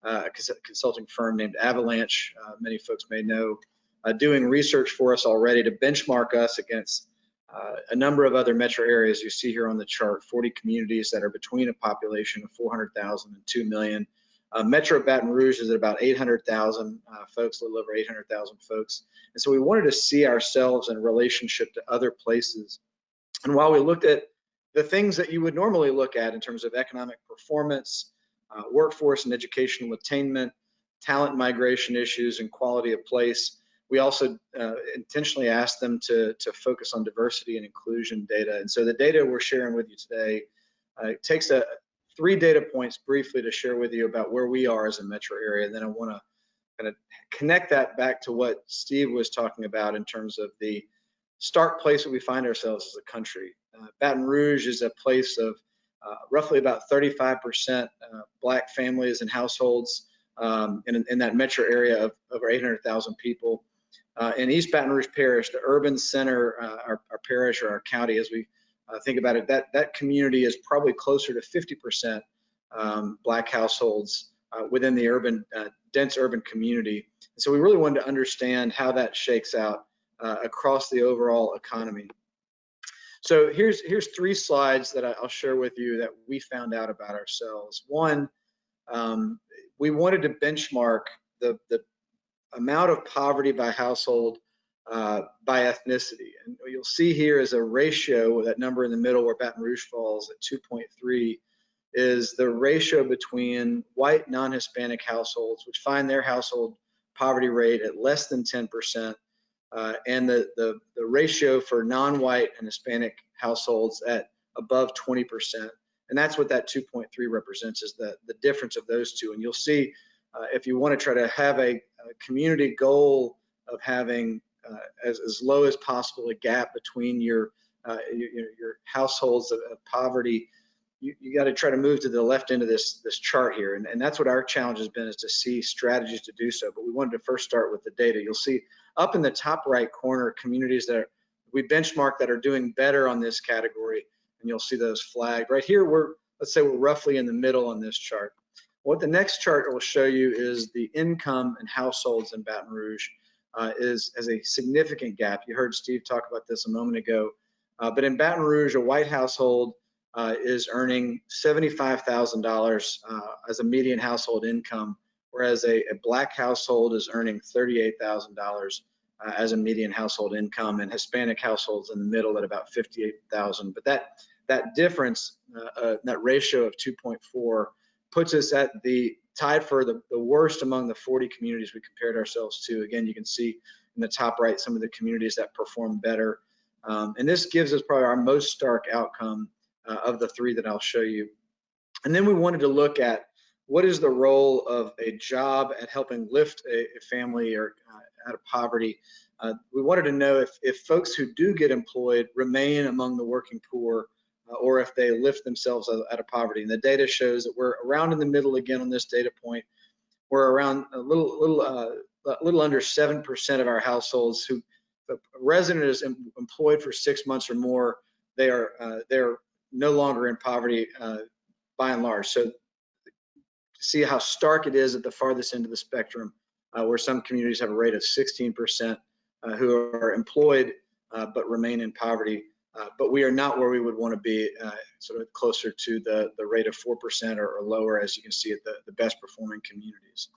a consulting firm named Avalanche, many folks may know, doing research for us already to benchmark us against a number of other metro areas you see here on the chart, 40 communities that are between a population of 400,000 and 2 million, Metro Baton Rouge is at about 800,000 folks, a little over 800,000 folks. And so we wanted to see ourselves in relationship to other places. And while we looked at the things that you would normally look at in terms of economic performance, workforce and educational attainment, talent migration issues, and quality of place, we also intentionally asked them to focus on diversity and inclusion data. And so the data we're sharing with you today takes 3 data points briefly to share with you about where we are as a metro area. And then I want to kind of connect that back to what Steve was talking about in terms of the stark place where we find ourselves as a country. Baton Rouge is a place of roughly about 35% Black families and households in that metro area of over 800,000 people. In East Baton Rouge Parish, the urban center, our parish or our county, as we think about it, that community is probably closer to 50% Black households within the urban, dense urban community. And so we really wanted to understand how that shakes out across the overall economy. So here's 3 slides that I'll share with you that we found out about ourselves. One, we wanted to benchmark the amount of poverty by household by ethnicity. And you'll see here is a ratio, that number in the middle where Baton Rouge falls at 2.3, is the ratio between white non-Hispanic households, which find their household poverty rate at less than 10%, and the ratio for non-white and Hispanic households at above 20%. And that's what that 2.3 represents, is the difference of those two. And you'll see if you want to try to have a community goal of having as low as possible a gap between your households of poverty, you got to try to move to the left end of this chart here. And that's what our challenge has been, is to see strategies to do so. But we wanted to first start with the data. You'll see up in the top right corner communities that we benchmark that are doing better on this category, and you'll see those flagged. Right here, let's say we're roughly in the middle on this chart. What the next chart will show you is the income and households in Baton Rouge is a significant gap. You heard Steve talk about this a moment ago, but in Baton Rouge, a white household is earning $75,000 as a median household income, whereas a Black household is earning $38,000 as a median household income, and Hispanic households in the middle at about $58,000. But that difference, that ratio of 2.4, puts us at the tied for the worst among the 40 communities we compared ourselves to. Again, you can see in the top right some of the communities that perform better. And this gives us probably our most stark outcome of the 3 that I'll show you. And then we wanted to look at what is the role of a job at helping lift a family or out of poverty. We wanted to know if folks who do get employed remain among the working poor, or if they lift themselves out of poverty. And the data shows that we're around in the middle again on this data point. We're around a little under 7% of our households who, if a resident is employed for 6 months or more, they're no longer in poverty by and large. So see how stark it is at the farthest end of the spectrum, where some communities have a rate of 16% who are employed but remain in poverty. But we are not where we would want to be, sort of closer to the rate of 4% or lower, as you can see at the best performing communities.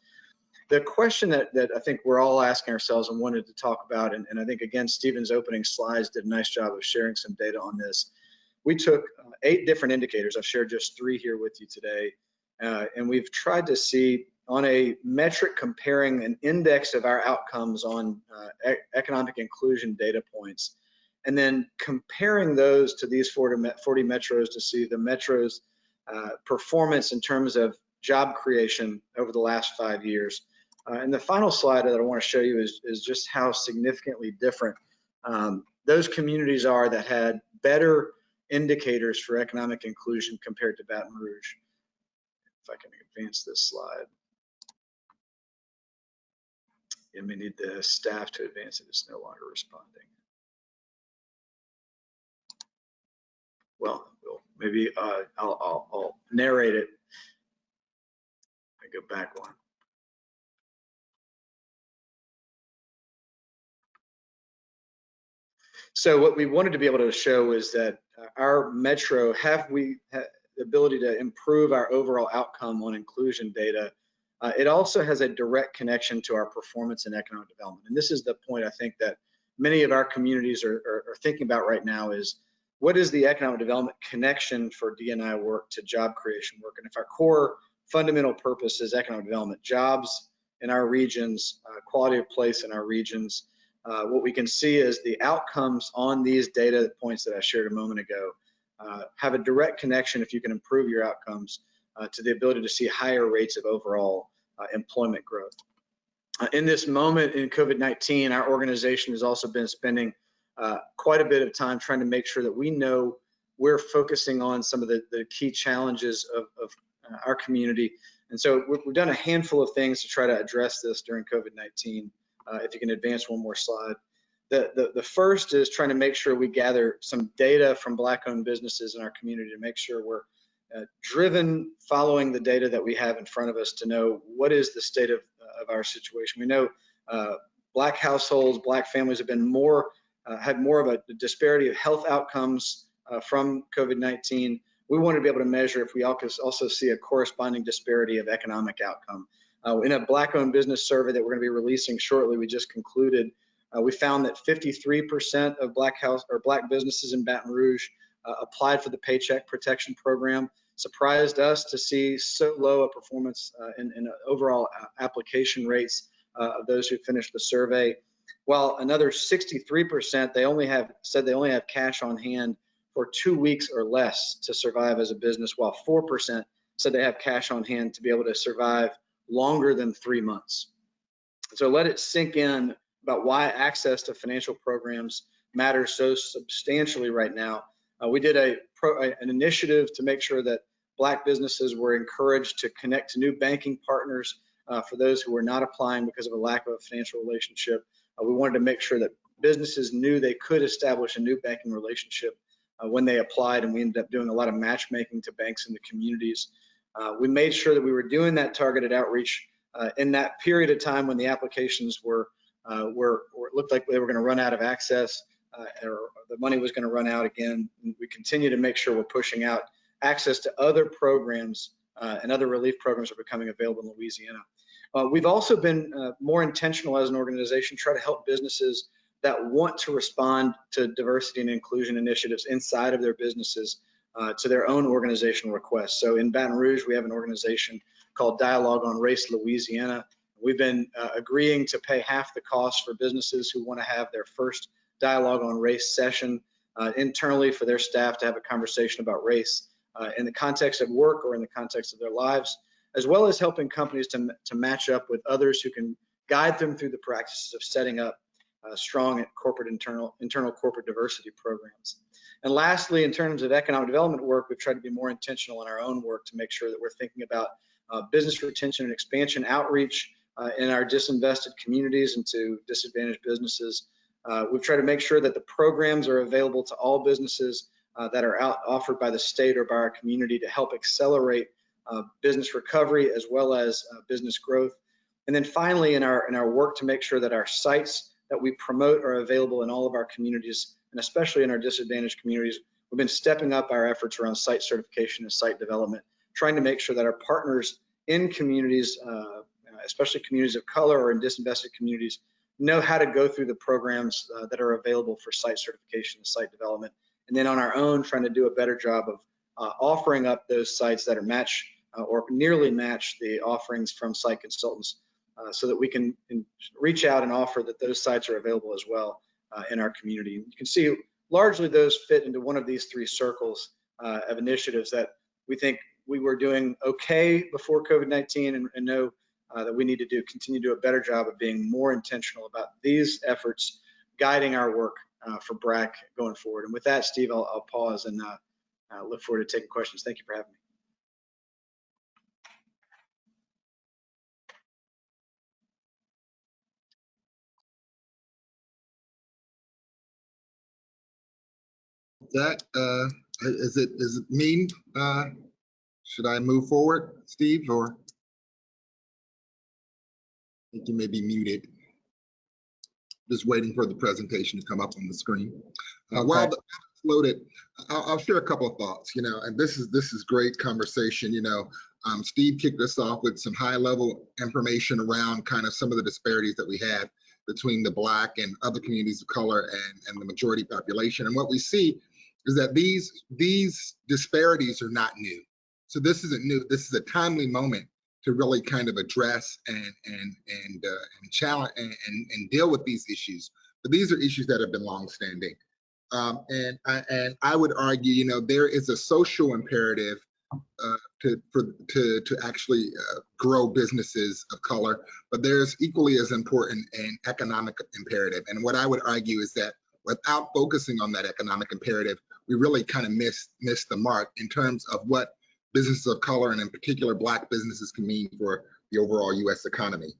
The question that I think we're all asking ourselves and wanted to talk about, and I think, again, Stephen's opening slides did a nice job of sharing some data on this. We took 8 different indicators. I've shared just 3 here with you today. And we've tried to see on a metric comparing an index of our outcomes on economic inclusion data points, and then comparing those to these 40 metros to see the metros' performance in terms of job creation over the last 5 years. And the final slide that I want to show you is just how significantly different those communities are that had better indicators for economic inclusion compared to Baton Rouge. If I can advance this slide. You may need the staff to advance it. It's no longer responding. Well, maybe I'll narrate it. I go back one. So what we wanted to be able to show is that our metro, have the ability to improve our overall outcome on inclusion data it also has a direct connection to our performance in economic development. And this is the point I think that many of our communities are thinking about right now is, what is the economic development connection for D&I work to job creation work? And if our core fundamental purpose is economic development, jobs in our regions, quality of place in our regions, what we can see is the outcomes on these data points that I shared a moment ago have a direct connection, if you can improve your outcomes, to the ability to see higher rates of overall employment growth. In this moment in COVID-19, our organization has also been spending quite a bit of time trying to make sure that we know we're focusing on some of the key challenges of our community. And so we've done a handful of things to try to address this during COVID-19. If you can advance one more slide. The first is trying to make sure we gather some data from Black-owned businesses in our community to make sure we're driven following the data that we have in front of us to know what is the state of our situation. We know Black households, Black families have been had more of a disparity of health outcomes from COVID-19. We want to be able to measure if we also see a corresponding disparity of economic outcome. In a Black-owned business survey that we're going to be releasing shortly, we just concluded, we found that 53% of Black businesses in Baton Rouge applied for the Paycheck Protection Program. Surprised us to see so low a performance in overall application rates of those who finished the survey. While another 63% said they only have cash on hand for 2 weeks or less to survive as a business, while 4% said they have cash on hand to be able to survive longer than 3 months. So let it sink in about why access to financial programs matters so substantially right now. We did an initiative to make sure that Black businesses were encouraged to connect to new banking partners for those who were not applying because of a lack of a financial relationship. We wanted to make sure that businesses knew they could establish a new banking relationship when they applied, and we ended up doing a lot of matchmaking to banks in the communities. We made sure that we were doing that targeted outreach in that period of time when the applications looked like they were going to run out of access, or the money was going to run out again. We continue to make sure we're pushing out access to other programs and other relief programs are becoming available in Louisiana. We've also been more intentional as an organization, try to help businesses that want to respond to diversity and inclusion initiatives inside of their businesses to their own organizational requests. So in Baton Rouge, we have an organization called Dialogue on Race Louisiana. We've been agreeing to pay half the cost for businesses who want to have their first Dialogue on Race session internally for their staff to have a conversation about race in the context of work or in the context of their lives, as well as helping companies to match up with others who can guide them through the practices of setting up strong internal corporate diversity programs. And lastly, in terms of economic development work, we've tried to be more intentional in our own work to make sure that we're thinking about business retention and expansion outreach in our disinvested communities and to disadvantaged businesses. We've tried to make sure that the programs are available to all businesses that are offered by the state or by our community to help accelerate business recovery as well as business growth. And then finally, in our work to make sure that our sites that we promote are available in all of our communities, and especially in our disadvantaged communities, we've been stepping up our efforts around site certification and site development, trying to make sure that our partners in communities, especially communities of color or in disinvested communities, know how to go through the programs that are available for site certification and site development. And then on our own, trying to do a better job of offering up those sites that are match or nearly match the offerings from site consultants so that we can reach out and offer that those sites are available as well in our community. You can see largely those fit into one of these three circles of initiatives that we think we were doing okay before COVID-19 and know that we need to continue to do a better job of being more intentional about these efforts guiding our work for BRAC going forward. And with that, Steve, I'll pause and look forward to taking questions. Thank you for having me. That is it me? Should I move forward, Steve, or I think you may be muted? Just waiting for the presentation to come up on the screen. Okay. loaded. I'll share a couple of thoughts, and this is great conversation. Steve kicked us off with some high level information around kind of some of the disparities that we had between the Black and other communities of color and the majority population. And what we see is that these disparities are not new. So this isn't new. This is a timely moment to really kind of address and challenge and deal with these issues. But these are issues that have been longstanding. And I would argue, there is a social imperative to actually grow businesses of color, but there's equally as important an economic imperative. And what I would argue is that without focusing on that economic imperative, we really kind of miss the mark in terms of what businesses of color and in particular Black businesses can mean for the overall U.S. economy.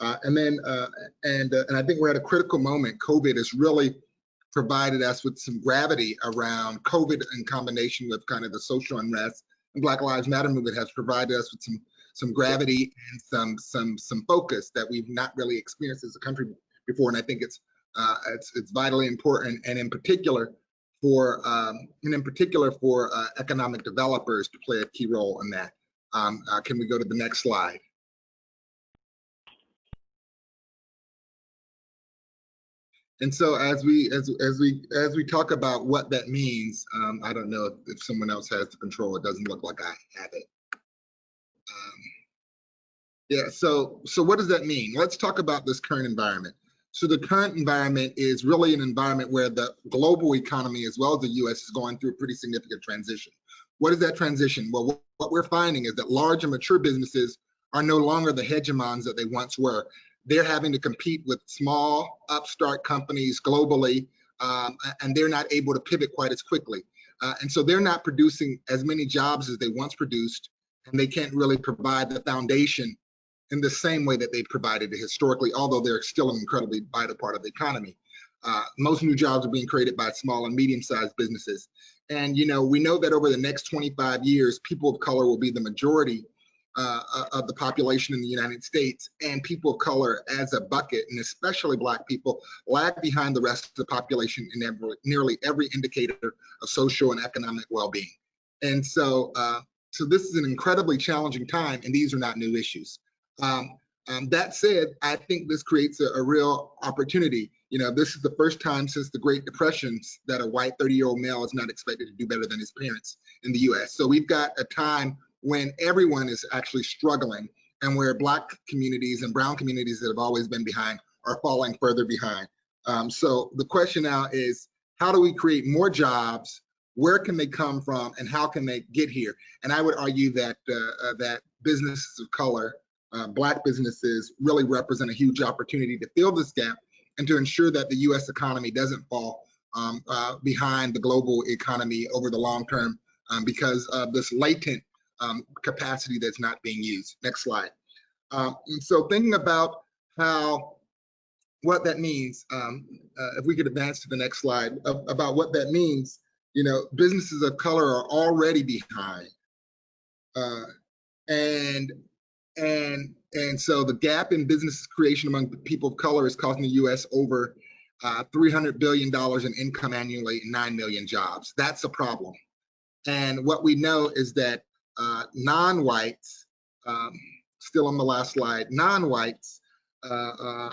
And I think we're at a critical moment. COVID has really provided us with some gravity around COVID in combination with kind of the social unrest, and Black Lives Matter movement has provided us with some gravity and some focus that we've not really experienced as a country before. And I think it's vitally important, and in particular for economic developers to play a key role in that. Can we go to the next slide? And so as we talk about what that means, I don't know if someone else has the control. It doesn't look like I have it. Yeah. So what does that mean? Let's talk about this current environment. So the current environment is really an environment where the global economy, as well as the U.S., is going through a pretty significant transition. What is that transition? Well, what we're finding is that large and mature businesses are no longer the hegemons that they once were. They're having to compete with small upstart companies globally, and they're not able to pivot quite as quickly. And so they're not producing as many jobs as they once produced, and they can't really provide the foundation in the same way that they've provided it historically, although they're still an incredibly vital part of the economy. Most new jobs are being created by small and medium-sized businesses. And we know that over the next 25 years, people of color will be the majority of the population in the United States, and people of color as a bucket, and especially Black people, lag behind the rest of the population in nearly every indicator of social and economic well-being. And so this is an incredibly challenging time, and these are not new issues. That said, I think this creates a real opportunity. This is the first time since the Great Depression that a white 30-year-old male is not expected to do better than his parents in the U.S. So we've got a time when everyone is actually struggling, and where Black communities and brown communities that have always been behind are falling further behind. So the question now is, how do we create more jobs? Where can they come from, and how can they get here? And I would argue that that businesses of color, Black businesses, really represent a huge opportunity to fill this gap and to ensure that the U.S. economy doesn't fall behind the global economy over the long term because of this latent capacity that's not being used. Next slide. And so thinking about what that means, if we could advance to the next slide, about what that means, businesses of color are already behind. And so the gap in business creation among people of color is costing the U.S. over $300 billion in income annually, 9 million jobs. That's a problem. And what we know is that non-whites, still on the last slide, non-whites, and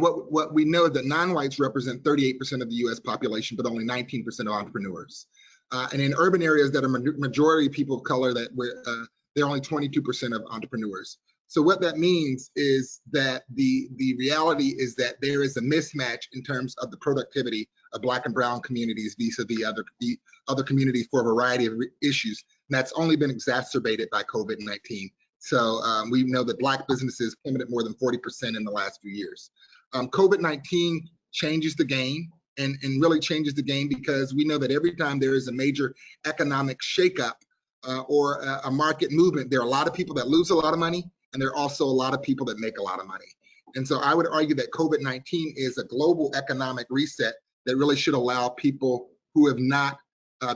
what we know is that non-whites represent 38% of the U.S. population, but only 19% of entrepreneurs. And in urban areas that are majority people of color, they're only 22% of entrepreneurs. So what that means is that the reality is that there is a mismatch in terms of the productivity of Black and brown communities vis-a-vis the other communities for a variety of issues. And that's only been exacerbated by COVID-19. So we know that Black businesses plummeted more than 40% in the last few years. COVID-19 changes the game, and really changes the game because we know that every time there is a major economic shakeup or a market movement, there are a lot of people that lose a lot of money, and there are also a lot of people that make a lot of money. And so I would argue that COVID-19 is a global economic reset that really should allow people who have not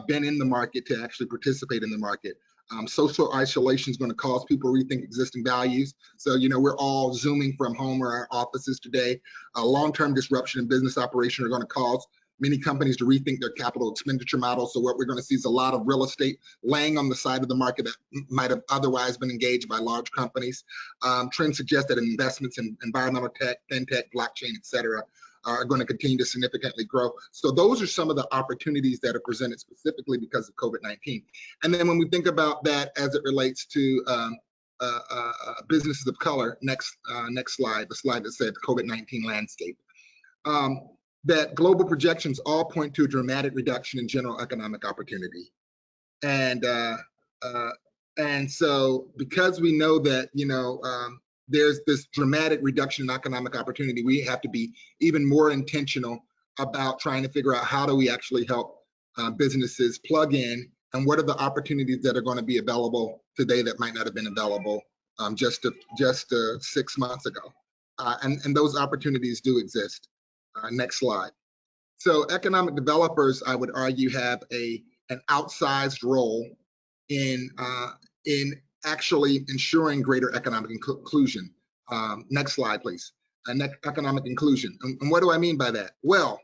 been in the market to actually participate in the market. Social isolation is going to cause people to rethink existing values. So, we're all Zooming from home or our offices today. Long-term disruption in business operation are going to cause many companies to rethink their capital expenditure model. So what we're going to see is a lot of real estate laying on the side of the market that might have otherwise been engaged by large companies. Trends suggest that investments in environmental tech, fintech, blockchain, et cetera, are going to continue to significantly grow. So those are some of the opportunities that are presented specifically because of COVID-19. And then when we think about that as it relates to businesses of color, next slide, the slide that said COVID-19 landscape, that global projections all point to a dramatic reduction in general economic opportunity. And so because we know that, there's this dramatic reduction in economic opportunity, we have to be even more intentional about trying to figure out how do we actually help businesses plug in, and what are the opportunities that are going to be available today that might not have been available just 6 months ago. And those opportunities do exist. Next slide. So economic developers, I would argue, have an outsized role in actually ensuring greater economic inclusion. Next slide, please. Economic inclusion. And what do I mean by that? Well,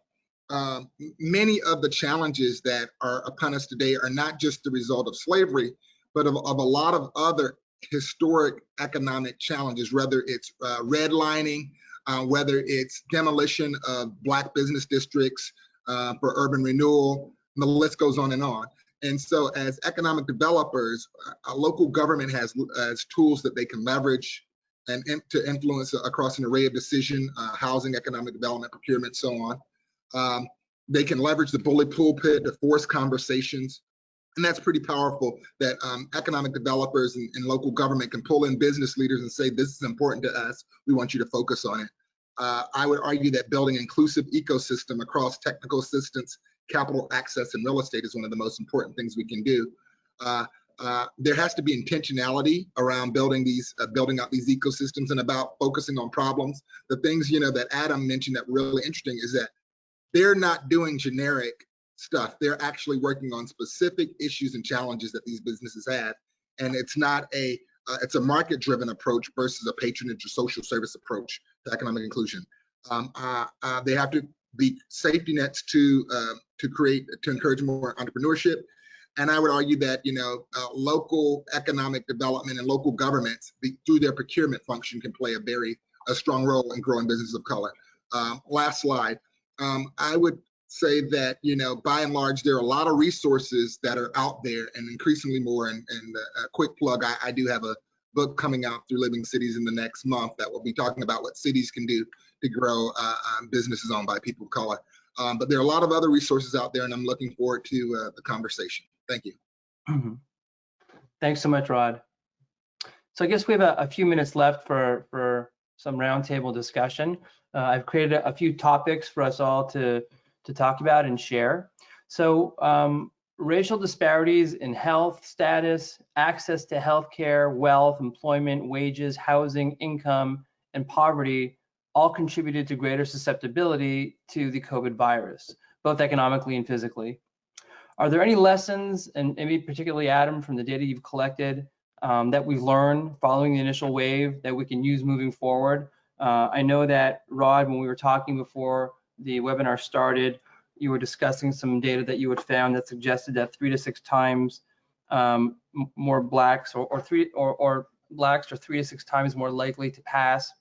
many of the challenges that are upon us today are not just the result of slavery, but of a lot of other historic economic challenges, whether it's redlining, whether it's demolition of Black business districts for urban renewal, and the list goes on and on. And so as economic developers, a local government has tools that they can leverage and to influence across an array of decision, housing, economic development, procurement, so on. They can leverage the bully pulpit to force conversations. And that's pretty powerful, that economic developers and local government can pull in business leaders and say, this is important to us, we want you to focus on it. I would argue that building an inclusive ecosystem across technical assistance, capital access, and real estate is one of the most important things we can do. There has to be intentionality around building out these ecosystems and about focusing on problems. The things that Adam mentioned that were really interesting is that they're not doing generic stuff. They're actually working on specific issues and challenges that these businesses have. And it's not it's a market-driven approach versus a patronage or social service approach to economic inclusion. They have to be safety nets to encourage more entrepreneurship. And I would argue that local economic development and local governments through their procurement function can play a strong role in growing businesses of color. Last slide. I would say that by and large there are a lot of resources that are out there, and increasingly more. And a quick plug: I do have a book coming out through Living Cities in the next month that will be talking about what cities can do to grow businesses owned by people of color. But there are a lot of other resources out there, and I'm looking forward to the conversation. Thank you. Thanks so much, Rod. So I guess we have a few minutes left for some roundtable discussion. I've created a few topics for us all to talk about and share. So racial disparities in health status, access to healthcare, wealth, employment, wages, housing, income, and poverty all contributed to greater susceptibility to the COVID virus, both economically and physically. Are there any lessons, and maybe particularly Adam, from the data you've collected that we've learned following the initial wave that we can use moving forward? I know that, Rod, when we were talking before the webinar started, you were discussing some data that you had found that suggested that 3 to 6 times more blacks or blacks are 3 to 6 times more likely to pass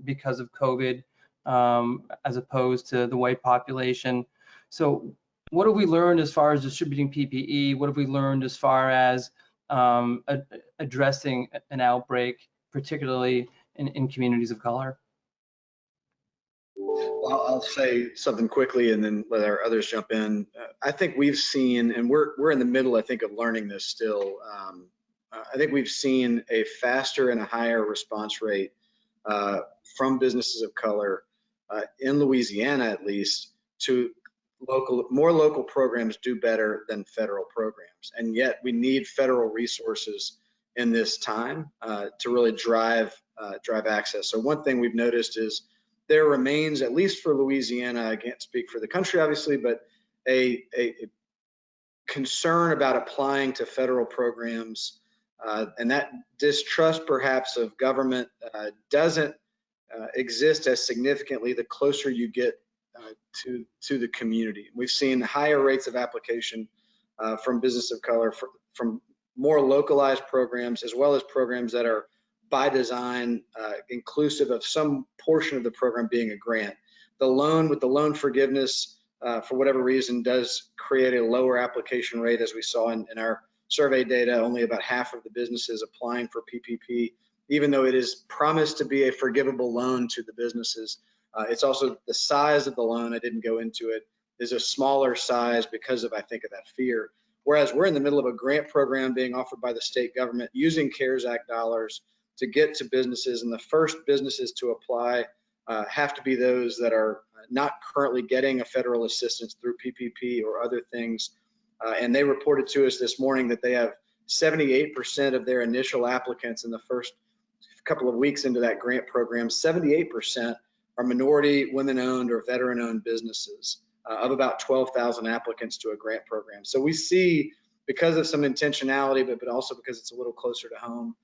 because of COVID as opposed to the white population. So what have we learned as far as distributing PPE? What have we learned as far as addressing an outbreak, particularly in communities of color? Well, I'll say something quickly and then let our others jump in. I think we've seen, and we're in the middle, I think, of learning this still. I think we've seen a faster and a higher response rate from businesses of color in Louisiana, at least, to more local programs do better than federal programs. And yet we need federal resources in this time to really drive access. So one thing we've noticed is there remains, at least for Louisiana, I can't speak for the country obviously, but a concern about applying to federal programs, and that distrust perhaps of government doesn't exist as significantly the closer you get to the community. We've seen higher rates of application from business of color, from more localized programs, as well as programs that are by design inclusive of some portion of the program being a grant. The loan, with the loan forgiveness, for whatever reason, does create a lower application rate, as we saw in our survey data. Only about half of the businesses applying for PPP, even though it is promised to be a forgivable loan to the businesses. It's also the size of the loan, I didn't go into it, is a smaller size because of, I think, of that fear. Whereas we're in the middle of a grant program being offered by the state government using CARES Act dollars to get to businesses, and the first businesses to apply have to be those that are not currently getting a federal assistance through PPP or other things. And they reported to us this morning that they have 78% of their initial applicants in the first couple of weeks into that grant program. 78% are minority, women-owned, or veteran-owned businesses of about 12,000 applicants to a grant program. So we see, because of some intentionality, but also because it's a little closer to home,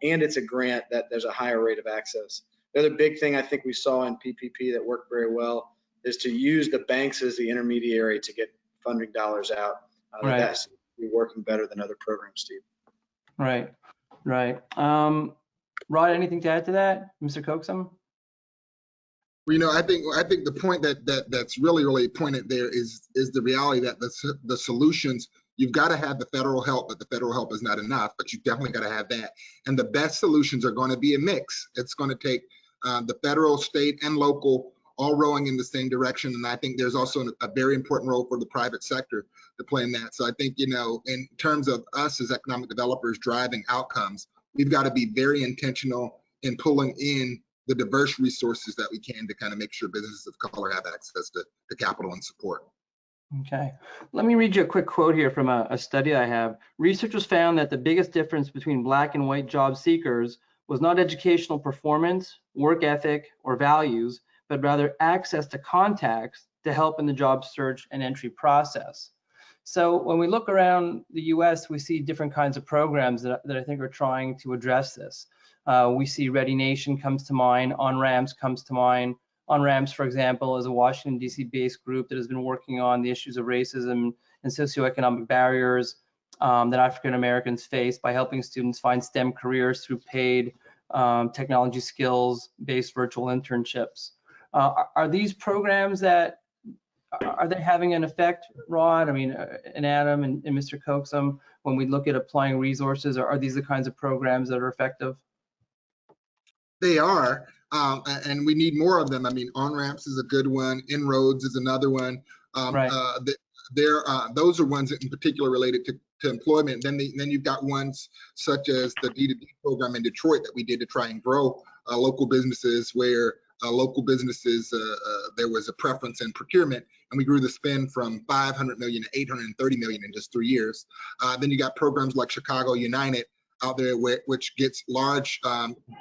and it's a grant, that there's a higher rate of access. The other big thing I think we saw in PPP that worked very well is to use the banks as the intermediary to get funding dollars out. Right. That's working better than other programs, Steve. Right, right. Rod, anything to add to that, Mr. Coaxum? Well, I think the point that's really pointed there is the reality that the solutions, you've got to have the federal help, but the federal help is not enough, but you definitely got to have that. And the best solutions are going to be a mix. It's going to take the federal, state, and local all rowing in the same direction. And I think there's also a very important role for the private sector to play in that. So I think, in terms of us as economic developers driving outcomes, we've got to be very intentional in pulling in the diverse resources that we can to kind of make sure businesses of color have access to capital and support. Okay, let me read you a quick quote here from a study I have. Researchers found that the biggest difference between Black and white job seekers was not educational performance, work ethic, or values, but rather access to contacts to help in the job search and entry process. So when we look around the US, we see different kinds of programs that I think are trying to address this. We see Ready Nation comes to mind, On-Ramps comes to mind. On-Ramps, for example, is a Washington, D.C. based group that has been working on the issues of racism and socioeconomic barriers that African Americans face by helping students find STEM careers through paid technology skills-based virtual internships. Are these programs that, are they having an effect, Rod? I mean, and Adam and Mr. Coaxum, when we look at applying resources, are these the kinds of programs that are effective? They are, and we need more of them. I mean, On-Ramps is a good one. Inroads is another one. Right. Those are ones that in particular related to employment. Then you've got ones such as the D2D program in Detroit that we did to try and grow local businesses, where local businesses, there was a preference in procurement, and we grew the spend from 500 million to 830 million in just 3 years. Then you got programs like Chicago United out there, which gets large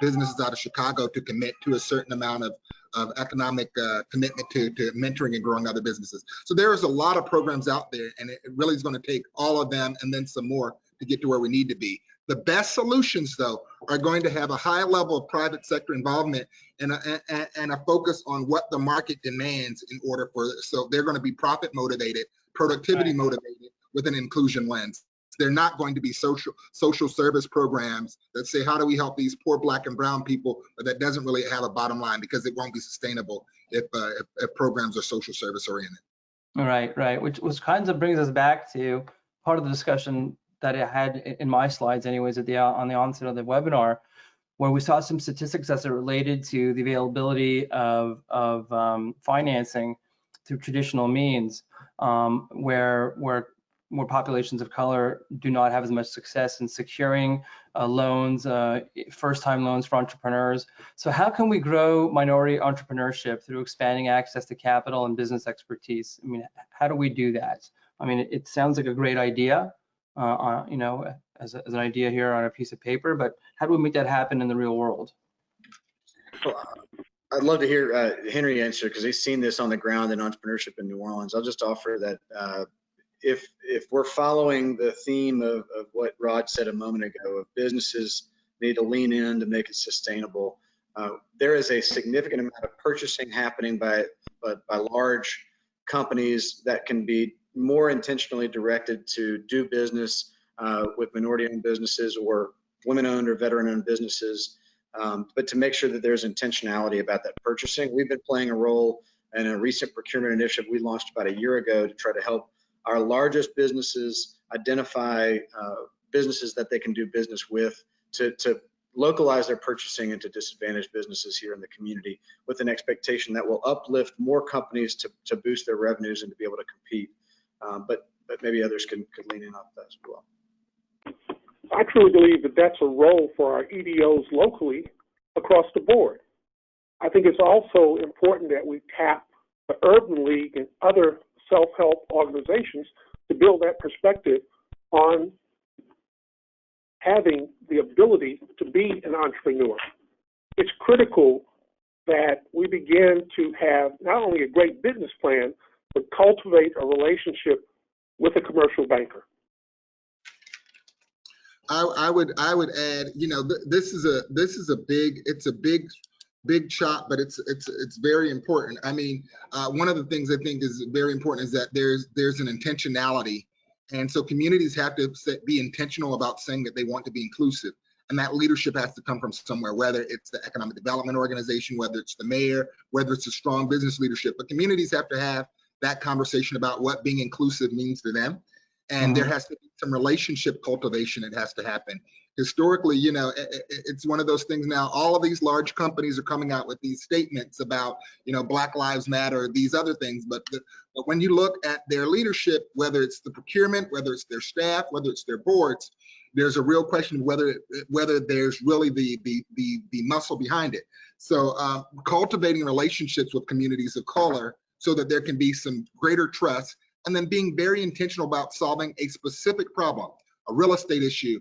businesses out of Chicago to commit to a certain amount of economic commitment to mentoring and growing other businesses. So there's a lot of programs out there, and it really is going to take all of them and then some more to get to where we need to be. The best solutions, though, are going to have a high level of private sector involvement and a focus on what the market demands in order for, so they're going to be profit motivated, productivity motivated with an inclusion lens. They're not going to be social service programs that say, how do we help these poor Black and brown people, but that doesn't really have a bottom line, because it won't be sustainable if programs are social service oriented. Right, which kind of brings us back to part of the discussion that I had in my slides anyways on the onset of the webinar, where we saw some statistics as it related to the availability of financing through traditional means, where more populations of color do not have as much success in securing loans, first-time loans for entrepreneurs. So how can we grow minority entrepreneurship through expanding access to capital and business expertise? I mean, how do we do that? I mean, it sounds like a great idea, as an idea here on a piece of paper, but how do we make that happen in the real world? Well, I'd love to hear Henry answer, because he's seen this on the ground in entrepreneurship in New Orleans. I'll just offer that if we're following the theme of what Rod said a moment ago, of businesses need to lean in to make it sustainable, there is a significant amount of purchasing happening by but by large companies that can be more intentionally directed to do business with minority-owned businesses or women-owned or veteran-owned businesses, but to make sure that there's intentionality about that purchasing. We've been playing a role in a recent procurement initiative we launched about a year ago to try to help our largest businesses identify businesses that they can do business with to localize their purchasing into disadvantaged businesses here in the community, with an expectation that will uplift more companies to boost their revenues and to be able to compete. But maybe others could lean in on that as well. I truly believe that that's a role for our EDOs locally across the board. I think it's also important that we tap the Urban League and other self-help organizations to build that perspective on having the ability to be an entrepreneur. It's critical that we begin to have not only a great business plan, but cultivate a relationship with a commercial banker. I would add, you know, this is a big shot, but it's very important. I mean, one of the things I think is very important is that there's an intentionality, and so communities have to be intentional about saying that they want to be inclusive, and that leadership has to come from somewhere, whether it's the economic development organization, whether it's the mayor, whether it's a strong business leadership. But communities have to have that conversation about what being inclusive means to them. And there has to be some relationship cultivation that has to happen. Historically, you know, it's one of those things now, all of these large companies are coming out with these statements about, you know, Black Lives Matter, these other things. But when you look at their leadership, whether it's the procurement, whether it's their staff, whether it's their boards, there's a real question of whether there's really the muscle behind it. So cultivating relationships with communities of color so that there can be some greater trust, and then being very intentional about solving a specific problem, a real estate issue,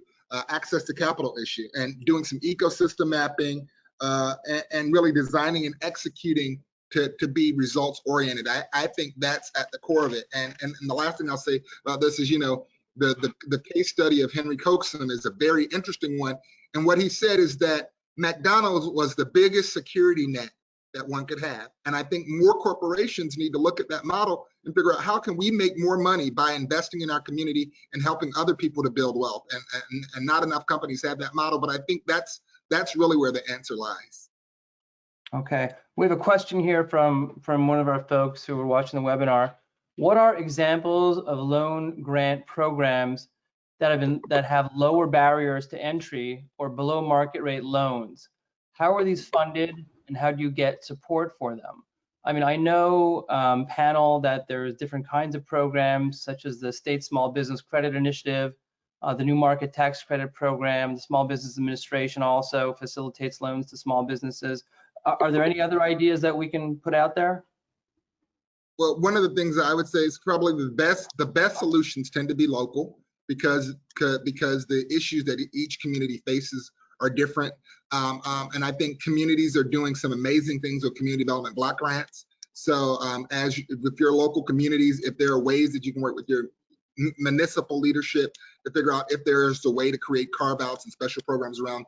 access to capital issue, and doing some ecosystem mapping, and really designing and executing to be results oriented. I think that's at the core of it. And the last thing I'll say about this is, you know, the case study of Henry Cookson is a very interesting one. And what he said is that McDonald's was the biggest security net that one could have. And I think more corporations need to look at that model and figure out how can we make more money by investing in our community and helping other people to build wealth. And not enough companies have that model, but I think that's really where the answer lies. Okay, we have a question here from one of our folks who are watching the webinar. What are examples of loan grant programs that have lower barriers to entry or below market rate loans? How are these funded, and how do you get support for them? I mean, I know, panel, that there's different kinds of programs, such as the State Small Business Credit Initiative, the New Market Tax Credit Program. The Small Business Administration also facilitates loans to small businesses. Are there any other ideas that we can put out there? Well, one of the things I would say is probably the best solutions tend to be local, because the issues that each community faces are different. And I think communities are doing some amazing things with community development block grants. So with your local communities, if there are ways that you can work with your municipal leadership to figure out if there's a way to create carve-outs and special programs around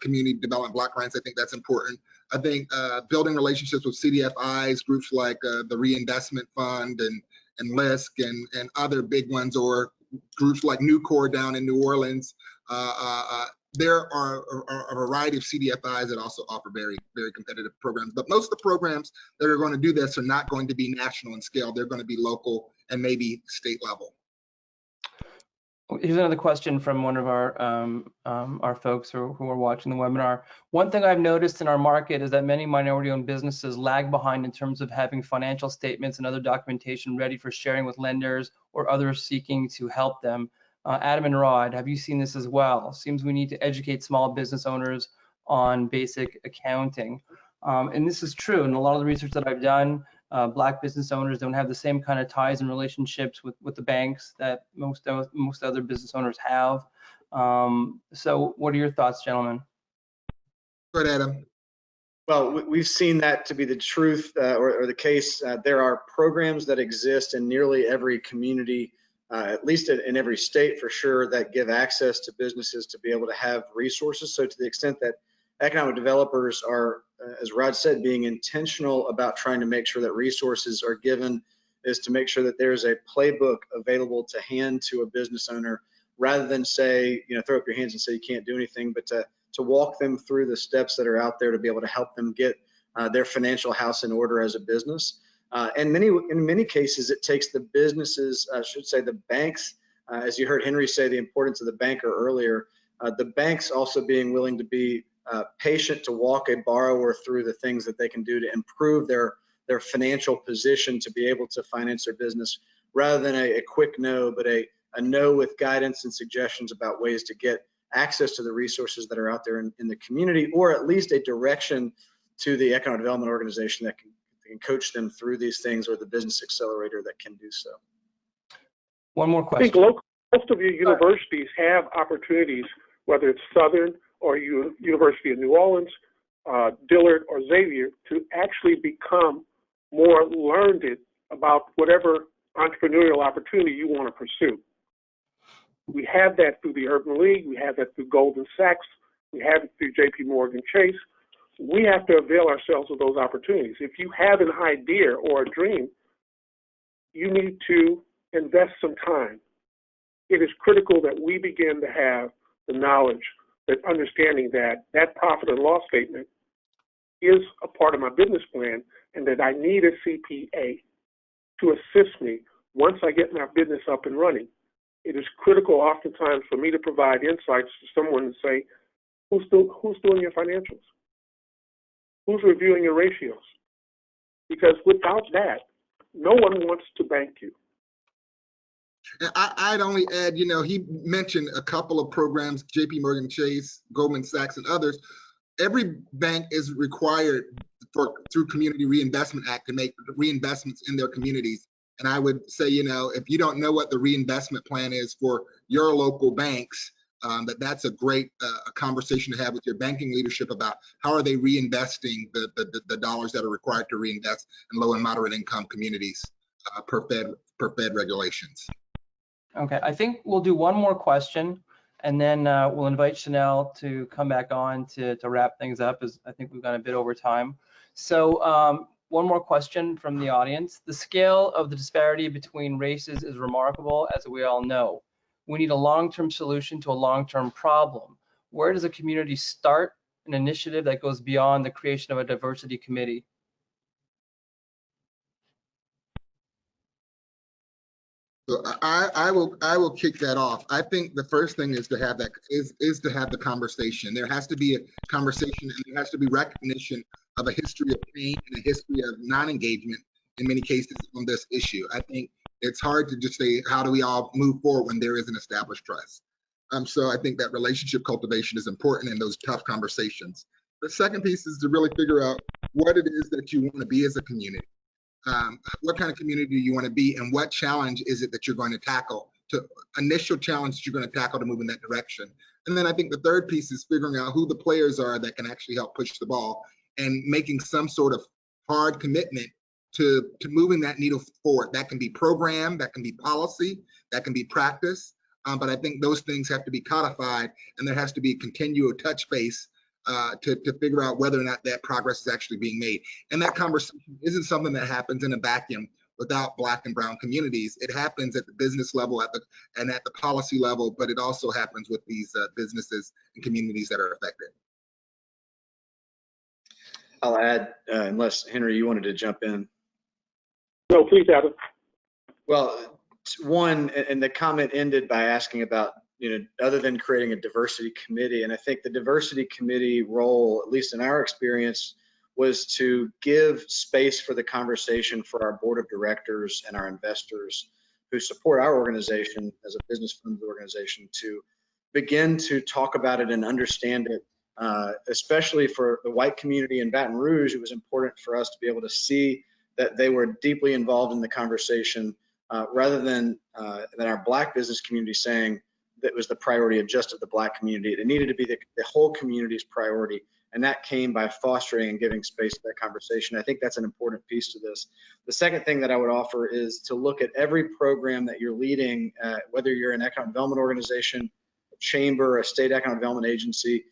community development block grants, I think that's important. I think building relationships with CDFIs, groups like the Reinvestment Fund and LISC and other big ones, or groups like Nucor down in New Orleans. There are a variety of CDFIs that also offer very, very competitive programs. But most of the programs that are going to do this are not going to be national in scale. They're going to be local and maybe state level. Here's another question from one of our folks who are watching the webinar. One thing I've noticed in our market is that many minority-owned businesses lag behind in terms of having financial statements and other documentation ready for sharing with lenders or others seeking to help them. Adam and Rod, have you seen this as well? Seems we need to educate small business owners on basic accounting. And this is true. In a lot of the research that I've done, Black business owners don't have the same kind of ties and relationships with the banks that most other business owners have. So what are your thoughts, gentlemen? Go ahead, Adam. Well, we've seen that to be the truth or the case. There are programs that exist in nearly every community, at least in every state for sure, that give access to businesses to be able to have resources. So to the extent that economic developers are, as Rod said, being intentional about trying to make sure that resources are given, is to make sure that there's a playbook available to hand to a business owner, rather than say, throw up your hands and say you can't do anything, but to walk them through the steps that are out there to be able to help them get their financial house in order as a business. And in many cases, it takes the businesses, I should say the banks, as you heard Henry say the importance of the banker earlier, the banks also being willing to be patient to walk a borrower through the things that they can do to improve their financial position to be able to finance their business, rather than a quick no, but a no with guidance and suggestions about ways to get access to the resources that are out there in the community, or at least a direction to the economic development organization that can coach them through these things, or the business accelerator that can do so. One more I think question. most of your universities have opportunities, whether it's Southern or University of New Orleans, Dillard or Xavier, to actually become more learned about whatever entrepreneurial opportunity you want to pursue. We have that through the Urban League. We have that through Goldman Sachs. We have it through JP Morgan Chase. We have to avail ourselves of those opportunities. If you have an idea or a dream, you need to invest some time. It is critical that we begin to have the knowledge, that understanding that that profit and loss statement is a part of my business plan, and that I need a CPA to assist me once I get my business up and running. It is critical oftentimes for me to provide insights to someone and say, who's doing your financials? Who's reviewing your ratios? Because without that, no one wants to bank you. I'd only add, he mentioned a couple of programs, JP Morgan Chase, Goldman Sachs, and others. Every bank is required through Community Reinvestment Act to make reinvestments in their communities. And I would say, if you don't know what the reinvestment plan is for your local banks, that's a great conversation to have with your banking leadership about how are they reinvesting the dollars that are required to reinvest in low and moderate income communities per Fed regulations. Okay, I think we'll do one more question, and then we'll invite Chanel to come back on to wrap things up, as I think we've gone a bit over time. So one more question from the audience. The scale of the disparity between races is remarkable, as we all know. We need a long-term solution to a long-term problem. Where does a community start an initiative that goes beyond the creation of a diversity committee? So I will kick that off. I think the first thing is to have to have the conversation. There has to be a conversation, and there has to be recognition of a history of pain and a history of non-engagement in many cases on this issue. I think it's hard to just say, how do we all move forward when there is an established trust? So I think that relationship cultivation is important in those tough conversations. The second piece is to really figure out what it is that you want to be as a community. What kind of community do you want to be, and what challenge is it that you're going to tackle, initial challenge that you're going to tackle to move in that direction. And then I think the third piece is figuring out who the players are that can actually help push the ball, and making some sort of hard commitment to moving that needle forward. That can be program, that can be policy, that can be practice. But I think those things have to be codified, and there has to be a continual touch base to figure out whether or not that progress is actually being made. And that conversation isn't something that happens in a vacuum without Black and brown communities. It happens at the business level and at the policy level, but it also happens with these businesses and communities that are affected. I'll add, unless Henry, you wanted to jump in. No, please, Adam. Well, one, and the comment ended by asking about, other than creating a diversity committee, and I think the diversity committee role, at least in our experience, was to give space for the conversation for our board of directors and our investors who support our organization as a business-friendly organization to begin to talk about it and understand it. Especially for the white community in Baton Rouge, it was important for us to be able to see that they were deeply involved in the conversation, rather than our Black business community saying that was the priority of just of the Black community. It needed to be the whole community's priority, and that came by fostering and giving space to that conversation. I think that's an important piece to this. The second thing that I would offer is to look at every program that you're leading, whether you're an economic development organization, a chamber, a state economic development agency,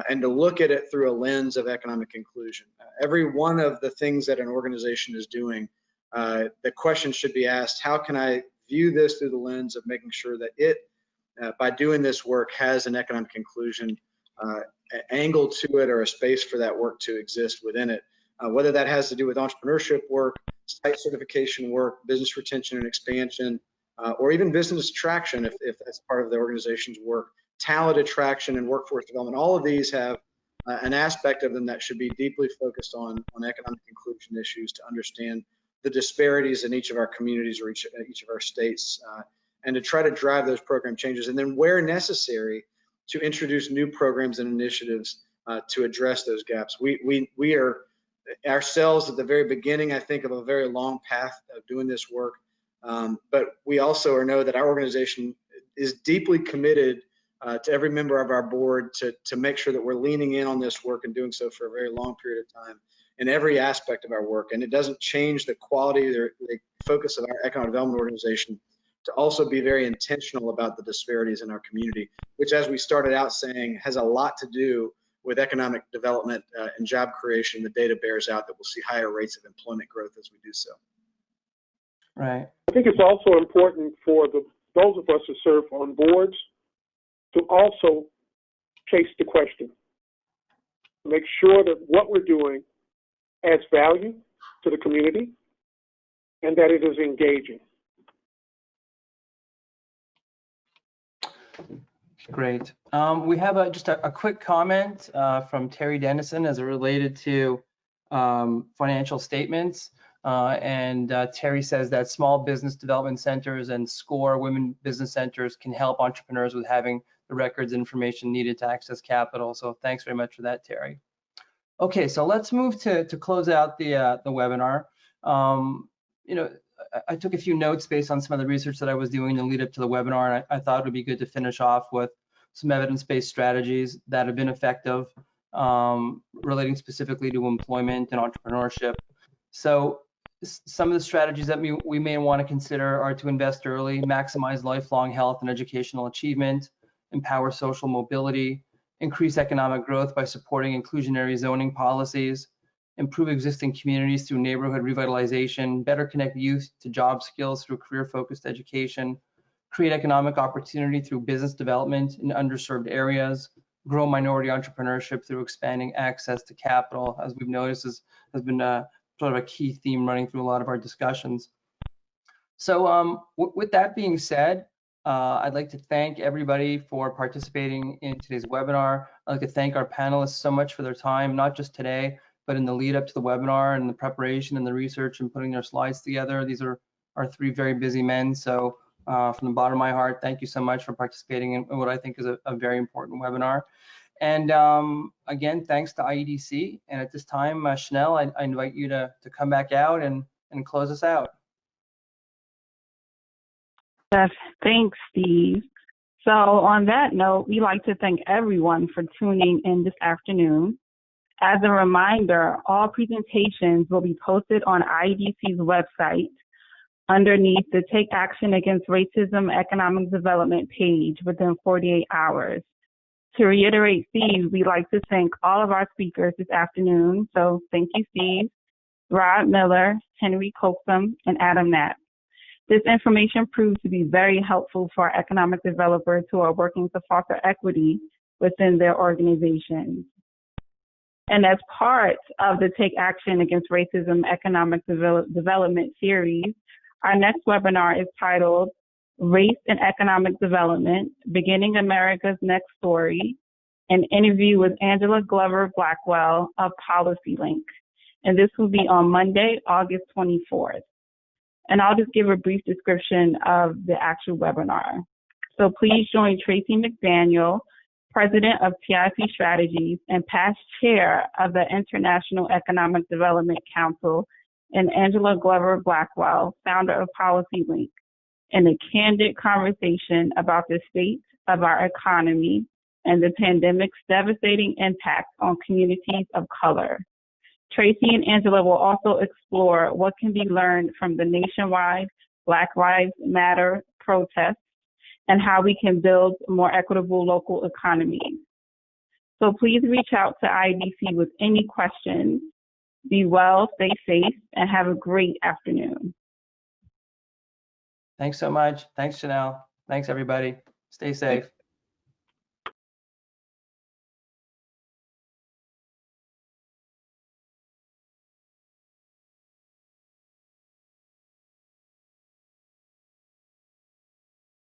and to look at it through a lens of economic inclusion. Every one of the things that an organization is doing, the question should be asked, how can I view this through the lens of making sure that it, by doing this work, has an economic inclusion angle to it, or a space for that work to exist within it, whether that has to do with entrepreneurship work, site certification work, business retention and expansion, or even business attraction if that's part of the organization's work, talent attraction and workforce development. All of these have an aspect of them that should be deeply focused on economic inclusion issues, to understand the disparities in each of our communities or each of our states, and to try to drive those program changes, and then where necessary to introduce new programs and initiatives to address those gaps. We are ourselves at the very beginning, I think, of a very long path of doing this work, but we also know that our organization is deeply committed to every member of our board to make sure that we're leaning in on this work and doing so for a very long period of time in every aspect of our work. And it doesn't change the quality or the focus of our economic development organization to also be very intentional about the disparities in our community, which, as we started out saying, has a lot to do with economic development and job creation. The data bears out that we'll see higher rates of employment growth as we do so. Right. I think it's also important for those of us who serve on boards to also chase the question, make sure that what we're doing adds value to the community and that it is engaging. Great. We have just a quick comment from Terry Dennison as it related to financial statements. Terry says that small business development centers and SCORE women business centers can help entrepreneurs with having the records information needed to access capital. So thanks very much for that, Terry. Okay, so let's move to close out the webinar. I took a few notes based on some of the research that I was doing in the lead up to the webinar, and I thought it would be good to finish off with some evidence-based strategies that have been effective, relating specifically to employment and entrepreneurship. So some of the strategies that we may want to consider are to invest early, maximize lifelong health and educational achievement, empower social mobility, increase economic growth by supporting inclusionary zoning policies, improve existing communities through neighborhood revitalization, better connect youth to job skills through career-focused education, create economic opportunity through business development in underserved areas, grow minority entrepreneurship through expanding access to capital, as we've noticed has been sort of a key theme running through a lot of our discussions. So with that being said, I'd like to thank everybody for participating in today's webinar. I'd like to thank our panelists so much for their time, not just today, but in the lead up to the webinar and the preparation and the research and putting their slides together. These are our three very busy men. So from the bottom of my heart, thank you so much for participating in what I think is a very important webinar. And again, thanks to IEDC. And at this time, Chanel, I invite you to come back out and close us out. Yes, thanks, Steve. So on that note, we'd like to thank everyone for tuning in this afternoon. As a reminder, all presentations will be posted on IEDC's website underneath the Take Action Against Racism Economic Development page within 48 hours. To reiterate, Steve, we'd like to thank all of our speakers this afternoon. So thank you, Steve, Rob Miller, Henry Coxum, and Adam Knapp. This information proves to be very helpful for economic developers who are working to foster equity within their organizations. And as part of the Take Action Against Racism Economic Development series, our next webinar is titled Race and Economic Development, Beginning America's Next Story, an interview with Angela Glover Blackwell of PolicyLink. And this will be on Monday, August 24th. And I'll just give a brief description of the actual webinar. So please join Tracy McDaniel, President of TIP Strategies and past chair of the International Economic Development Council, and Angela Glover Blackwell, founder of PolicyLink, in a candid conversation about the state of our economy and the pandemic's devastating impact on communities of color. Tracy and Angela will also explore what can be learned from the nationwide Black Lives Matter protests and how we can build more equitable local economies. So please reach out to IDC with any questions. Be well, stay safe, and have a great afternoon. Thanks so much. Thanks, Chanel. Thanks, everybody. Stay safe.